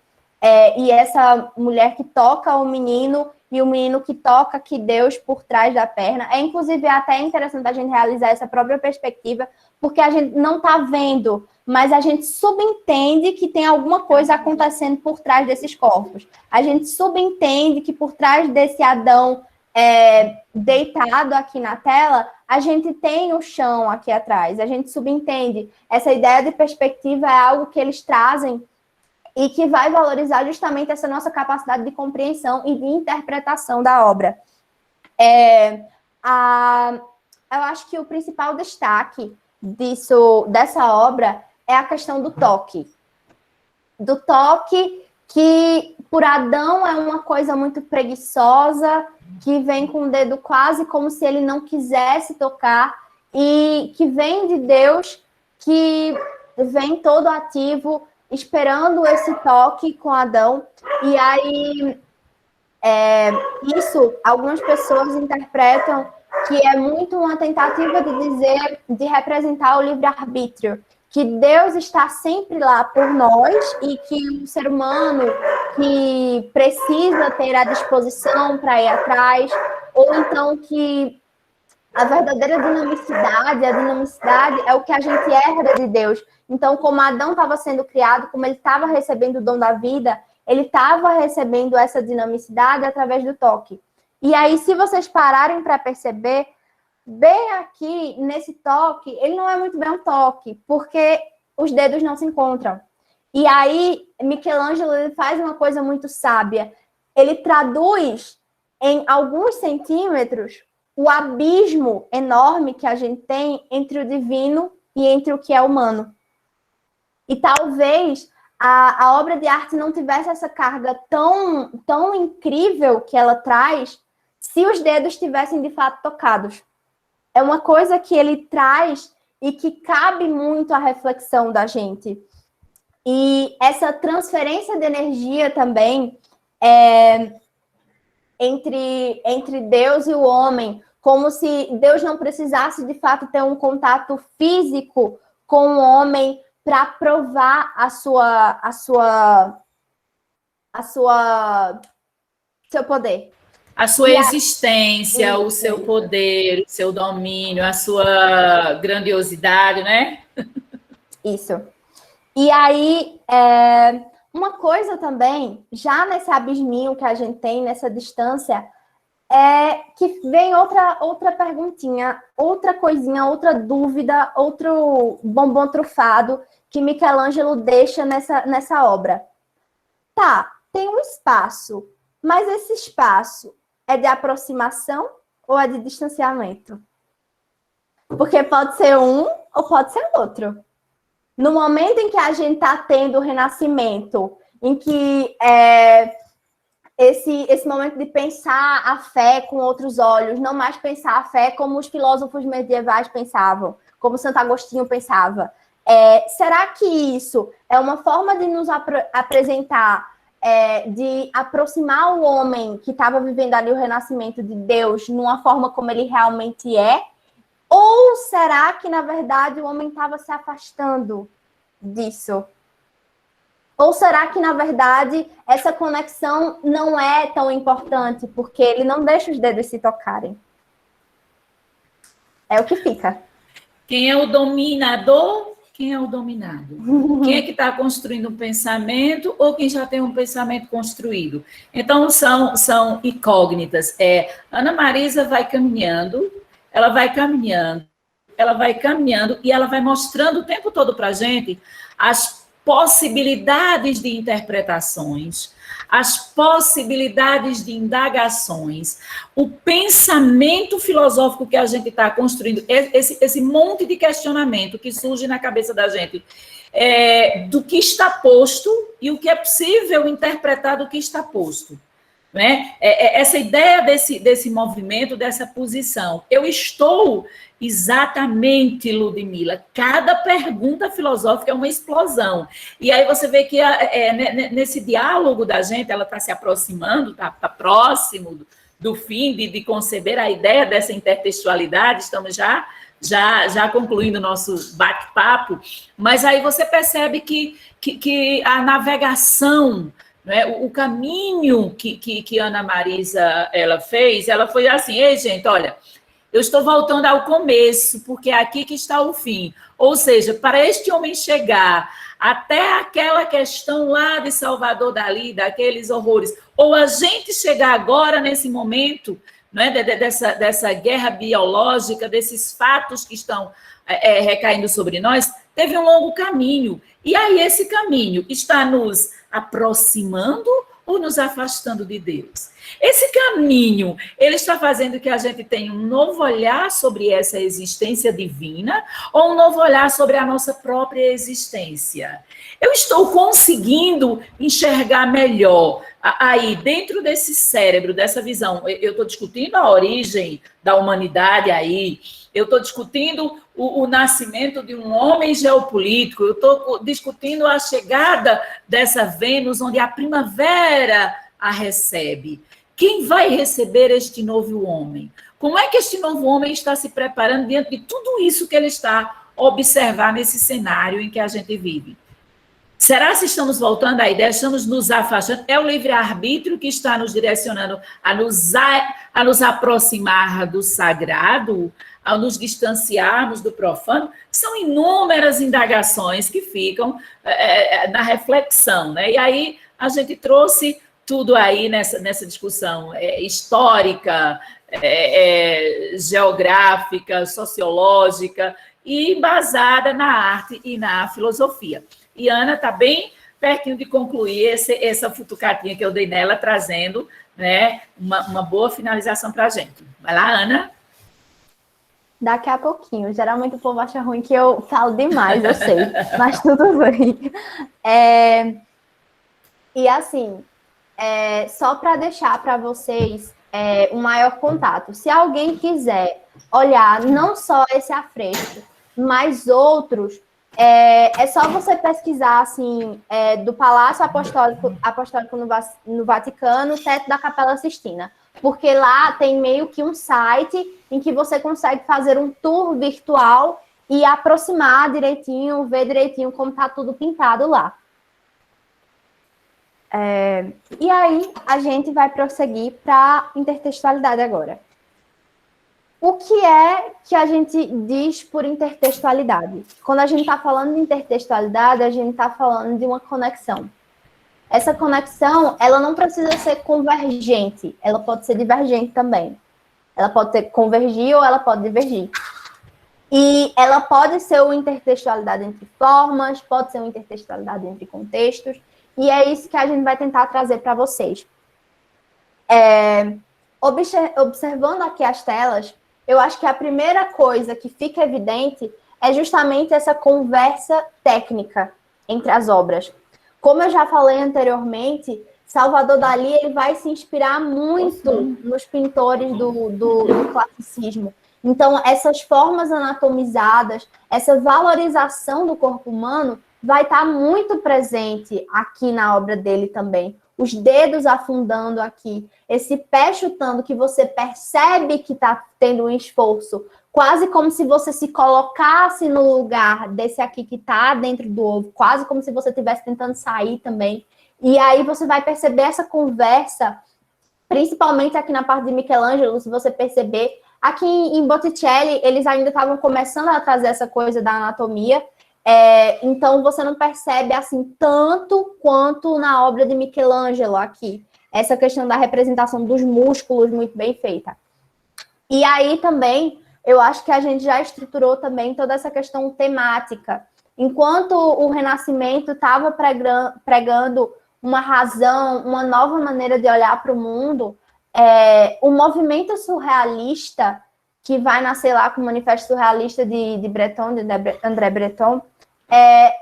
[SPEAKER 2] E essa mulher que toca o menino e o menino que toca aqui Deus por trás da perna. Inclusive, até interessante a gente realizar essa própria perspectiva, porque a gente não está vendo, mas a gente subentende que tem alguma coisa acontecendo por trás desses corpos. A gente subentende que por trás desse Adão deitado aqui na tela, a gente tem o chão aqui atrás. A gente subentende. Essa ideia de perspectiva é algo que eles trazem e que vai valorizar justamente essa nossa capacidade de compreensão e de interpretação da obra. Eu acho que o principal destaque dessa obra é a questão do toque. Do toque que, por Adão, é uma coisa muito preguiçosa, que vem com o dedo quase como se ele não quisesse tocar, e que vem de Deus, que vem todo ativo, esperando esse toque com Adão. E aí, isso, algumas pessoas interpretam que é muito uma tentativa de representar o livre-arbítrio, que Deus está sempre lá por nós e que o ser humano que precisa ter a disposição para ir atrás, ou então que a verdadeira dinamicidade, a dinamicidade é o que a gente herda de Deus. Então, como Adão estava sendo criado, como ele estava recebendo o dom da vida, ele estava recebendo essa dinamicidade através do toque. E aí, se vocês pararem para perceber, bem aqui, nesse toque, ele não é muito bem um toque, porque os dedos não se encontram. E aí, Michelangelo ele faz uma coisa muito sábia. Ele traduz em alguns centímetros o abismo enorme que a gente tem entre o divino e entre o que é humano. E talvez a obra de arte não tivesse essa carga tão incrível que ela traz se os dedos tivessem de fato tocados. É uma coisa que ele traz e que cabe muito à reflexão da gente. E essa transferência de energia também entre Deus e o homem, como se Deus não precisasse de fato ter um contato físico com o homem para provar a sua seu poder.
[SPEAKER 1] A sua existência, o seu poder, o seu domínio, a sua grandiosidade, né?
[SPEAKER 2] Isso. E aí, uma coisa também, já nesse abisminho que a gente tem, nessa distância, é que vem outra perguntinha, outra coisinha, outra dúvida, outro bombom trufado que Michelangelo deixa nessa obra. Tá, tem um espaço, mas esse espaço é de aproximação ou é de distanciamento? Porque pode ser um ou pode ser outro. No momento em que a gente está tendo o renascimento, em que esse momento de pensar a fé com outros olhos, não mais pensar a fé como os filósofos medievais pensavam, como Santo Agostinho pensava. Será que isso é uma forma de nos apresentar, de aproximar o homem que estava vivendo ali o renascimento de Deus numa forma como ele realmente é? Ou será que, na verdade, o homem estava se afastando disso? Ou será que, na verdade, essa conexão não é tão importante porque ele não deixa os dedos se tocarem? É o que fica.
[SPEAKER 1] Quem é o dominador? Quem é o dominado? Quem é que está construindo um pensamento ou quem já tem um pensamento construído? Então, são incógnitas. Ana Marisa vai caminhando, ela vai caminhando e ela vai mostrando o tempo todo para a gente as possibilidades de interpretações, as possibilidades de indagações, o pensamento filosófico que a gente está construindo, esse monte de questionamento que surge na cabeça da gente, do que está posto e o que é possível interpretar do que está posto. Né? Essa ideia desse movimento, dessa posição. Eu estou exatamente, Ludmila, cada pergunta filosófica é uma explosão. E aí você vê que nesse diálogo da gente, ela está se aproximando, está próximo do fim de conceber a ideia dessa intertextualidade, estamos já concluindo o nosso bate-papo, mas aí você percebe que a navegação, né, o caminho que Ana Marisa ela fez, ela foi assim: ei, gente, olha, eu estou voltando ao começo, porque é aqui que está o fim. Ou seja, para este homem chegar até aquela questão lá de Salvador Dalí, daqueles horrores, ou a gente chegar agora nesse momento, né, dessa guerra biológica, desses fatos que estão recaindo sobre nós, teve um longo caminho. E aí esse caminho está nos aproximando ou nos afastando de Deus? Esse caminho, ele está fazendo que a gente tenha um novo olhar sobre essa existência divina ou um novo olhar sobre a nossa própria existência? Eu estou conseguindo enxergar melhor aí, dentro desse cérebro, dessa visão. Eu estou discutindo a origem da humanidade aí, eu estou discutindo o nascimento de um homem geopolítico, eu estou discutindo a chegada dessa Vênus, onde a primavera a recebe. Quem vai receber este novo homem? Como é que este novo homem está se preparando diante de tudo isso que ele está a observar nesse cenário em que a gente vive? Será que estamos voltando à ideia, estamos nos afastando? É o livre-arbítrio que está nos direcionando a nos aproximar do sagrado, a nos distanciarmos do profano? São inúmeras indagações que ficam na reflexão, né? E aí a gente trouxe tudo aí nessa discussão histórica, geográfica, sociológica e embasada na arte e na filosofia. E Ana está bem pertinho de concluir essa futucatinha que eu dei nela, trazendo, né, uma boa finalização para a gente. Vai lá, Ana.
[SPEAKER 2] Daqui a pouquinho. Geralmente o povo acha ruim que eu falo demais, eu sei, mas tudo bem. E assim, só para deixar para vocês um maior contato. Se alguém quiser olhar não só esse afresco, mas outros, é só você pesquisar assim, do Palácio Apostólico no Vaticano, teto da Capela Sistina. Porque lá tem meio que um site em que você consegue fazer um tour virtual e aproximar direitinho, ver direitinho como está tudo pintado lá. E aí, a gente vai prosseguir para a intertextualidade agora. O que é que a gente diz por intertextualidade? Quando a gente está falando de intertextualidade, a gente está falando de uma conexão. Essa conexão, ela não precisa ser convergente, ela pode ser divergente também. Ela pode convergir ou ela pode divergir. E ela pode ser uma intertextualidade entre formas, pode ser uma intertextualidade entre contextos, e é isso que a gente vai tentar trazer para vocês. Observando aqui as telas, eu acho que a primeira coisa que fica evidente é justamente essa conversa técnica entre as obras. Como eu já falei anteriormente, Salvador Dalí ele vai se inspirar muito nos pintores do classicismo. Então, essas formas anatomizadas, essa valorização do corpo humano vai estar muito presente aqui na obra dele também. Os dedos afundando aqui, esse pé chutando que você percebe que está tendo um esforço, quase como se você se colocasse no lugar desse aqui que está dentro do ovo, quase como se você estivesse tentando sair também. E aí você vai perceber essa conversa, principalmente aqui na parte de Michelangelo, se você perceber. Aqui em Botticelli, eles ainda estavam começando a trazer essa coisa da anatomia, então você não percebe assim tanto quanto na obra de Michelangelo aqui. Essa questão da representação dos músculos muito bem feita. E aí também, eu acho que a gente já estruturou também toda essa questão temática. Enquanto o Renascimento estava pregando uma razão, uma nova maneira de olhar para o mundo, o movimento surrealista, que vai nascer lá com o Manifesto Surrealista de Breton, de André Breton,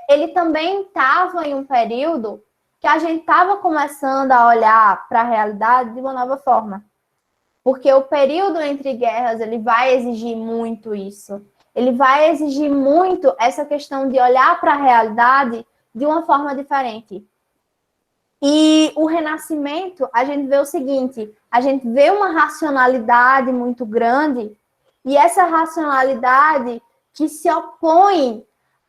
[SPEAKER 2] ele também estava em um período que a gente estava começando a olhar para a realidade de uma nova forma. Porque o período entre guerras, ele vai exigir muito isso. Ele vai exigir muito essa questão de olhar para a realidade de uma forma diferente. E o Renascimento, a gente vê o seguinte, a gente vê uma racionalidade muito grande, e essa racionalidade que se opõe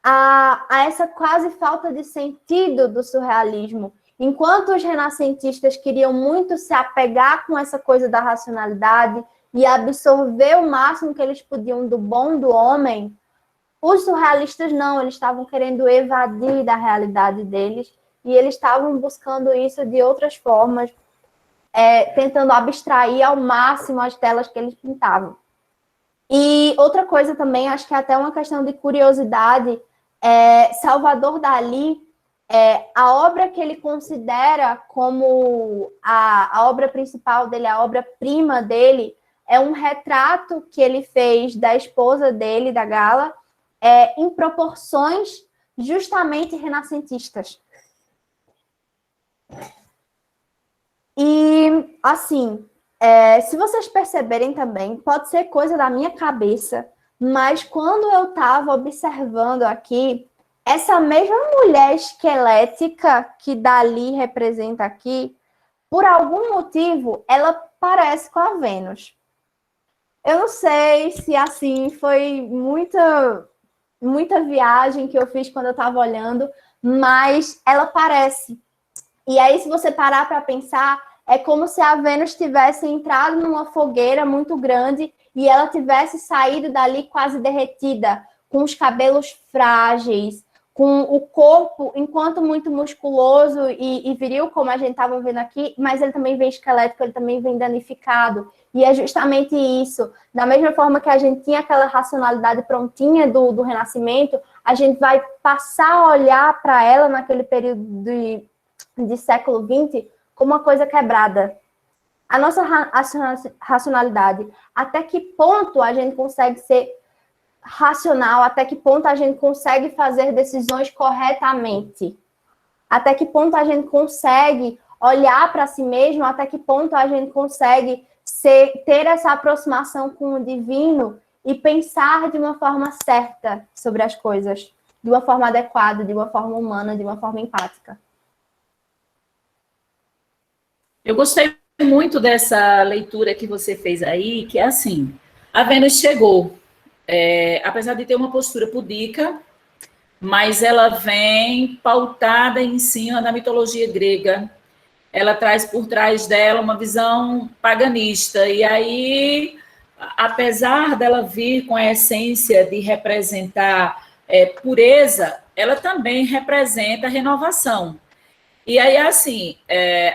[SPEAKER 2] a essa quase falta de sentido do surrealismo. Enquanto os renascentistas queriam muito se apegar com essa coisa da racionalidade e absorver o máximo que eles podiam do bom do homem, os surrealistas não, eles estavam querendo evadir da realidade deles e eles estavam buscando isso de outras formas, tentando abstrair ao máximo as telas que eles pintavam. E outra coisa também, acho que é até uma questão de curiosidade, Salvador Dalí, a obra que ele considera como a obra principal dele, a obra-prima dele, é um retrato que ele fez da esposa dele, da Gala, em proporções justamente renascentistas. E, assim, se vocês perceberem também, pode ser coisa da minha cabeça, mas quando eu estava observando aqui, essa mesma mulher esquelética que Dalí representa aqui, por algum motivo, ela parece com a Vênus. Eu não sei se, assim, foi muita viagem que eu fiz quando eu estava olhando, mas ela parece. E aí, se você parar para pensar, é como se a Vênus tivesse entrado numa fogueira muito grande e ela tivesse saído dali quase derretida, com os cabelos frágeis, com o corpo, enquanto muito musculoso e viril, como a gente estava vendo aqui, mas ele também vem esquelético, ele também vem danificado. E é justamente isso. Da mesma forma que a gente tinha aquela racionalidade prontinha do Renascimento, a gente vai passar a olhar para ela naquele período de século XX como uma coisa quebrada. A nossa racionalidade, até que ponto a gente consegue ser racional, até que ponto a gente consegue fazer decisões corretamente, até que ponto a gente consegue olhar para si mesmo, até que ponto a gente consegue ter essa aproximação com o divino e pensar de uma forma certa sobre as coisas, de uma forma adequada, de uma forma humana, de uma forma empática.
[SPEAKER 1] Eu gostei muito dessa leitura que você fez aí, que é assim, a Vênus chegou, apesar de ter uma postura pudica, mas ela vem pautada em cima da mitologia grega, ela traz por trás dela uma visão paganista. E aí, apesar dela vir com a essência de representar pureza, ela também representa renovação. E aí,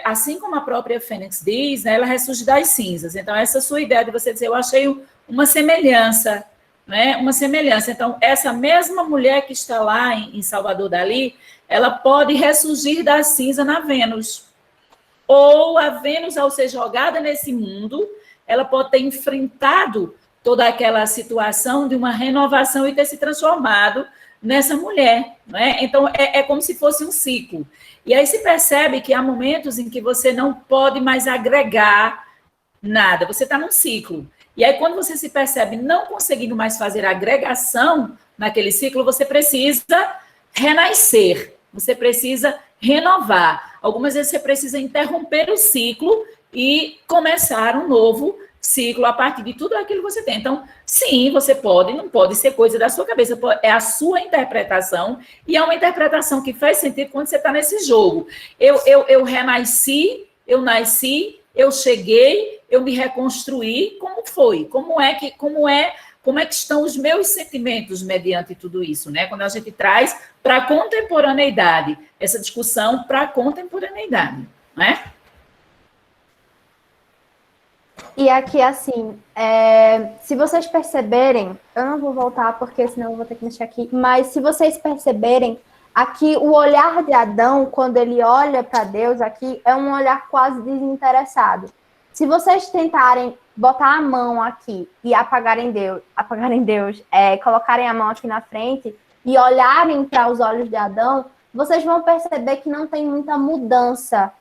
[SPEAKER 1] assim como a própria Fênix diz, né, ela ressurge das cinzas. Então, essa sua ideia de você dizer, eu achei uma semelhança, né? Uma semelhança. Então, essa mesma mulher que está lá em Salvador Dali, ela pode ressurgir da cinza na Vênus. Ou a Vênus, ao ser jogada nesse mundo, ela pode ter enfrentado toda aquela situação de uma renovação e ter se transformado nessa mulher, né? Então, é como se fosse um ciclo. E aí se percebe que há momentos em que você não pode mais agregar nada, você está num ciclo. E aí, quando você se percebe não conseguindo mais fazer agregação naquele ciclo, você precisa renascer, você precisa renovar. Algumas vezes você precisa interromper o ciclo e começar um novo ciclo a partir de tudo aquilo que você tem. Então, sim, você pode, não pode ser coisa da sua cabeça, é a sua interpretação, e é uma interpretação que faz sentido quando você está nesse jogo. Eu renasci, eu nasci, eu cheguei, eu me reconstruí, como foi? Como é que estão os meus sentimentos mediante tudo isso, né? Quando a gente traz para a contemporaneidade, essa discussão para a contemporaneidade, né?
[SPEAKER 2] E aqui, assim, se vocês perceberem, eu não vou voltar porque senão eu vou ter que mexer aqui, mas se vocês perceberem, aqui o olhar de Adão, quando ele olha para Deus, aqui é um olhar quase desinteressado. Se vocês tentarem botar a mão aqui e apagarem Deus, colocarem a mão aqui na frente e olharem para os olhos de Adão, vocês vão perceber que não tem muita mudança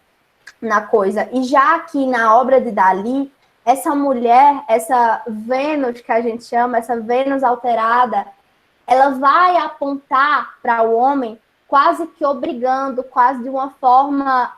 [SPEAKER 2] na coisa. E já aqui na obra de Dali, essa mulher, essa Vênus que a gente chama, essa Vênus alterada, ela vai apontar para o homem quase que obrigando, quase de uma forma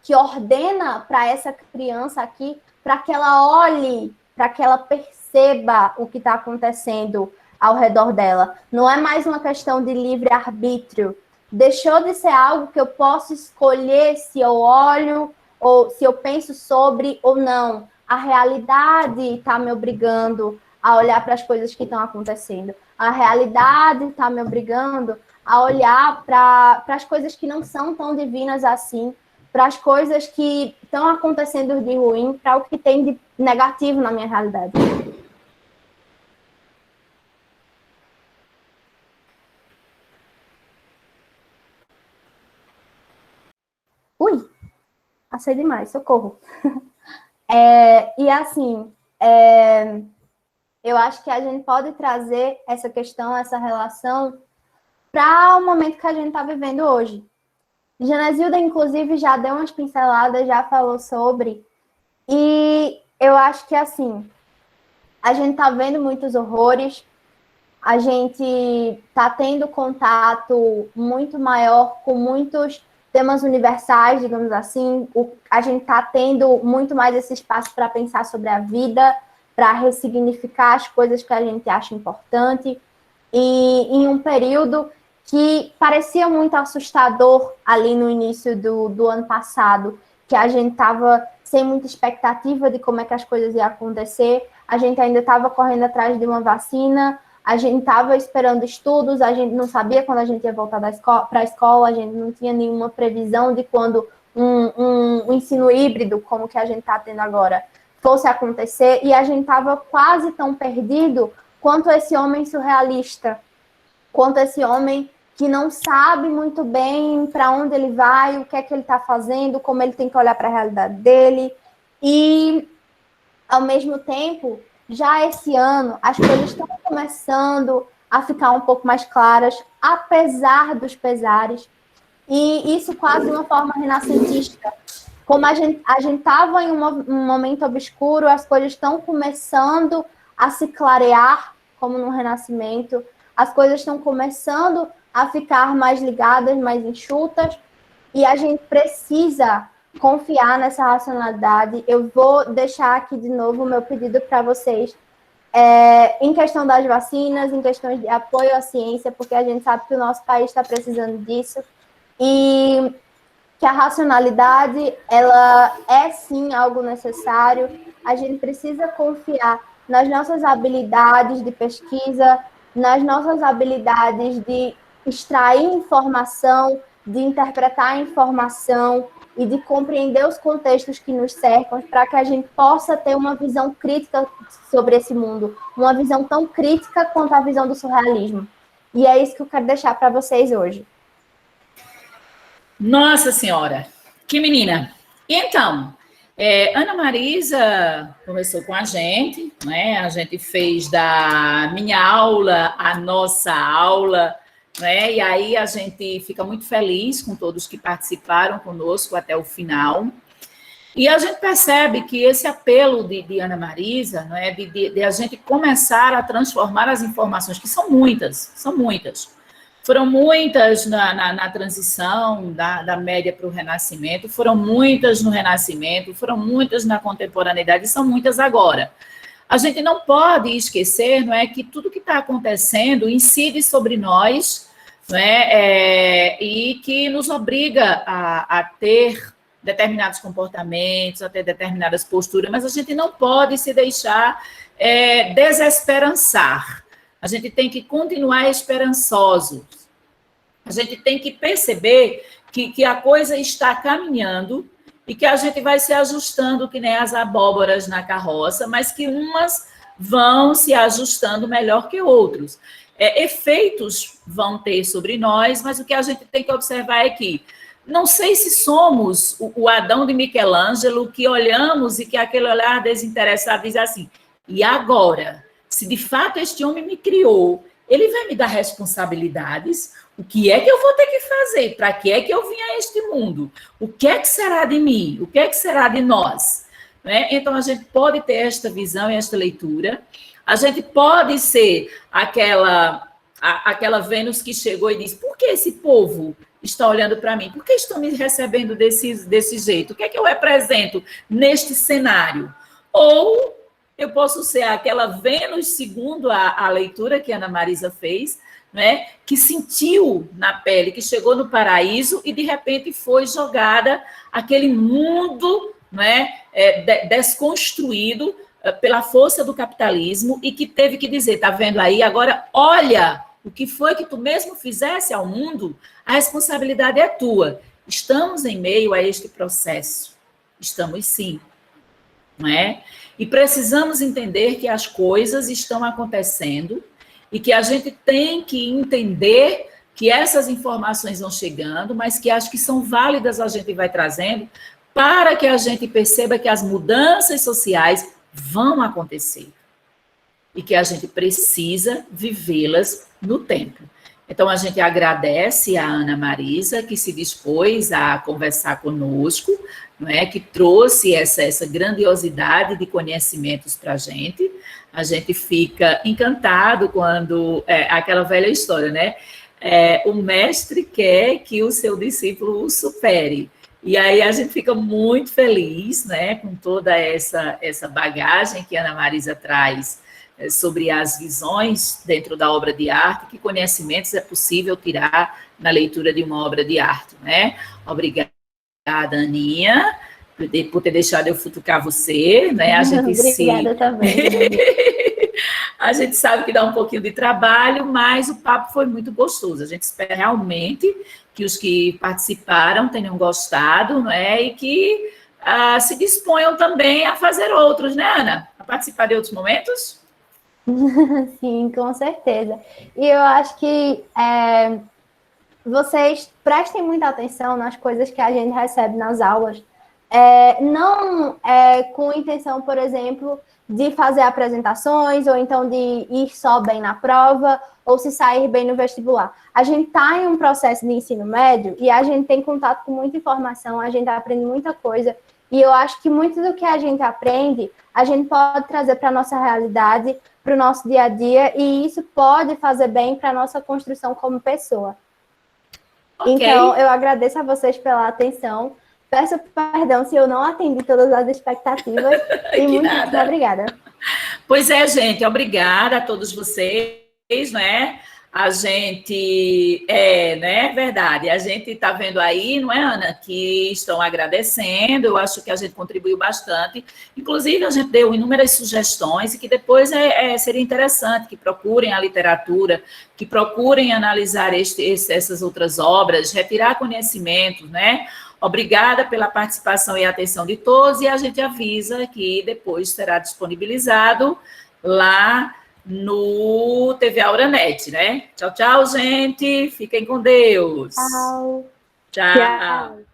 [SPEAKER 2] que ordena para essa criança aqui, para que ela olhe, para que ela perceba o que está acontecendo ao redor dela. Não é mais uma questão de livre-arbítrio. Deixou de ser algo que eu posso escolher se eu olho ou se eu penso sobre ou não. A realidade está me obrigando a olhar para as coisas que estão acontecendo. A realidade está me obrigando a olhar para as coisas que não são tão divinas assim, para as coisas que estão acontecendo de ruim, para o que tem de negativo na minha realidade. Ui, passei demais, socorro. E assim, eu acho que a gente pode trazer essa questão, essa relação, para o momento que a gente está vivendo hoje. Genesilda, inclusive, já deu umas pinceladas, já falou sobre, e eu acho que, assim, a gente está vendo muitos horrores, a gente está tendo contato muito maior com muitos temas universais, digamos assim, a gente está tendo muito mais esse espaço para pensar sobre a vida, para ressignificar as coisas que a gente acha importante, e em um período que parecia muito assustador ali no início do ano passado, que a gente estava sem muita expectativa de como é que as coisas iam acontecer, a gente ainda estava correndo atrás de uma vacina, a gente estava esperando estudos, a gente não sabia quando a gente ia voltar para a escola, a gente não tinha nenhuma previsão de quando um ensino híbrido, como que a gente está tendo agora, fosse acontecer, e a gente estava quase tão perdido quanto esse homem surrealista, quanto esse homem que não sabe muito bem para onde ele vai, o que é que ele está fazendo, como ele tem que olhar para a realidade dele. E, ao mesmo tempo, já esse ano, as coisas estão começando a ficar um pouco mais claras, apesar dos pesares. E isso quase de uma forma renascentista. Como a gente estava em um momento obscuro, as coisas estão começando a se clarear, como no Renascimento. As coisas estão começando a ficar mais ligadas, mais enxutas, e a gente precisa confiar nessa racionalidade. Eu vou deixar aqui de novo o meu pedido para vocês, em questão das vacinas, em questões de apoio à ciência, porque a gente sabe que o nosso país está precisando disso, e que a racionalidade, ela é sim algo necessário. A gente precisa confiar nas nossas habilidades de pesquisa, nas nossas habilidades de extrair informação, de interpretar a informação e de compreender os contextos que nos cercam, para que a gente possa ter uma visão crítica sobre esse mundo, uma visão tão crítica quanto a visão do surrealismo. E é isso que eu quero deixar para vocês hoje.
[SPEAKER 1] Nossa Senhora, que menina! Então, Ana Marisa conversou com a gente, né? A gente fez da minha aula a nossa aula, né? E aí a gente fica muito feliz com todos que participaram conosco até o final. E a gente percebe que esse apelo de Ana Marisa, não é, de a gente começar a transformar as informações, que são muitas, foram muitas na transição da média para o Renascimento, foram muitas no Renascimento, foram muitas na contemporaneidade, e são muitas agora. A gente não pode esquecer, não é, que tudo que está acontecendo incide sobre nós, não é, e que nos obriga a ter determinados comportamentos, a ter determinadas posturas, mas a gente não pode se deixar desesperançar. A gente tem que continuar esperançosos. A gente tem que perceber que a coisa está caminhando e que a gente vai se ajustando que nem as abóboras na carroça, mas que umas vão se ajustando melhor que outros. Efeitos vão ter sobre nós, mas o que a gente tem que observar é que não sei se somos o Adão de Michelangelo, que olhamos e que aquele olhar desinteressado diz assim, e agora? Se de fato este homem me criou, ele vai me dar responsabilidades? O que é que eu vou ter que fazer? Para que é que eu vim a este mundo? O que é que será de mim? O que é que será de nós? Né? Então, a gente pode ter esta visão e esta leitura. A gente pode ser aquela Vênus que chegou e disse, por que esse povo está olhando para mim? Por que estão me recebendo desse jeito? O que é que eu represento neste cenário? Ou eu posso ser aquela Vênus, segundo a leitura que a Ana Marisa fez, né, que sentiu na pele, que chegou no paraíso e, de repente, foi jogada aquele mundo, né, desconstruído pela força do capitalismo e que teve que dizer, tá vendo aí? Agora, olha, o que foi que tu mesmo fizesse ao mundo, a responsabilidade é tua. Estamos em meio a este processo. Estamos sim. Não é? E precisamos entender que as coisas estão acontecendo e que a gente tem que entender que essas informações vão chegando, mas que acho que são válidas, a gente vai trazendo, para que a gente perceba que as mudanças sociais vão acontecer e que a gente precisa vivê-las no tempo. Então, a gente agradece a Ana Marisa, que se dispôs a conversar conosco, não é? Que trouxe essa grandiosidade de conhecimentos para a gente. A gente fica encantado quando... aquela velha história, né? O mestre quer que o seu discípulo o supere. E aí a gente fica muito feliz, né? Com toda essa bagagem que a Ana Marisa traz sobre as visões dentro da obra de arte, que conhecimentos é possível tirar na leitura de uma obra de arte, né? Obrigada, Aninha, por ter deixado eu futucar você, né? A gente
[SPEAKER 2] Obrigada também.
[SPEAKER 1] A gente sabe que dá um pouquinho de trabalho, mas o papo foi muito gostoso. A gente espera realmente que os que participaram tenham gostado, né? E que se disponham também a fazer outros, né, Ana? A participar de outros momentos?
[SPEAKER 2] Sim, com certeza. E eu acho que vocês prestem muita atenção nas coisas que a gente recebe nas aulas. Não com intenção, por exemplo, de fazer apresentações, ou então de ir só bem na prova, ou se sair bem no vestibular. A gente está em um processo de ensino médio e a gente tem contato com muita informação, a gente aprende muita coisa, e eu acho que muito do que a gente aprende, a gente pode trazer para a nossa realidade, para o nosso dia a dia, e isso pode fazer bem para a nossa construção como pessoa. Okay. Então, eu agradeço a vocês pela atenção. Peço perdão se eu não atendi todas as expectativas. E muito obrigada.
[SPEAKER 1] Pois é, gente. Obrigada a todos vocês, né? A gente, né, verdade, a gente está vendo aí, não é, Ana, que estão agradecendo, eu acho que a gente contribuiu bastante, inclusive a gente deu inúmeras sugestões e que depois seria interessante que procurem a literatura, que procurem analisar essas outras obras, retirar conhecimentos, né? Obrigada pela participação e atenção de todos, e a gente avisa que depois será disponibilizado lá no TV Auranet, né? Tchau, tchau, gente. Fiquem com Deus.
[SPEAKER 2] Tchau.
[SPEAKER 1] Tchau.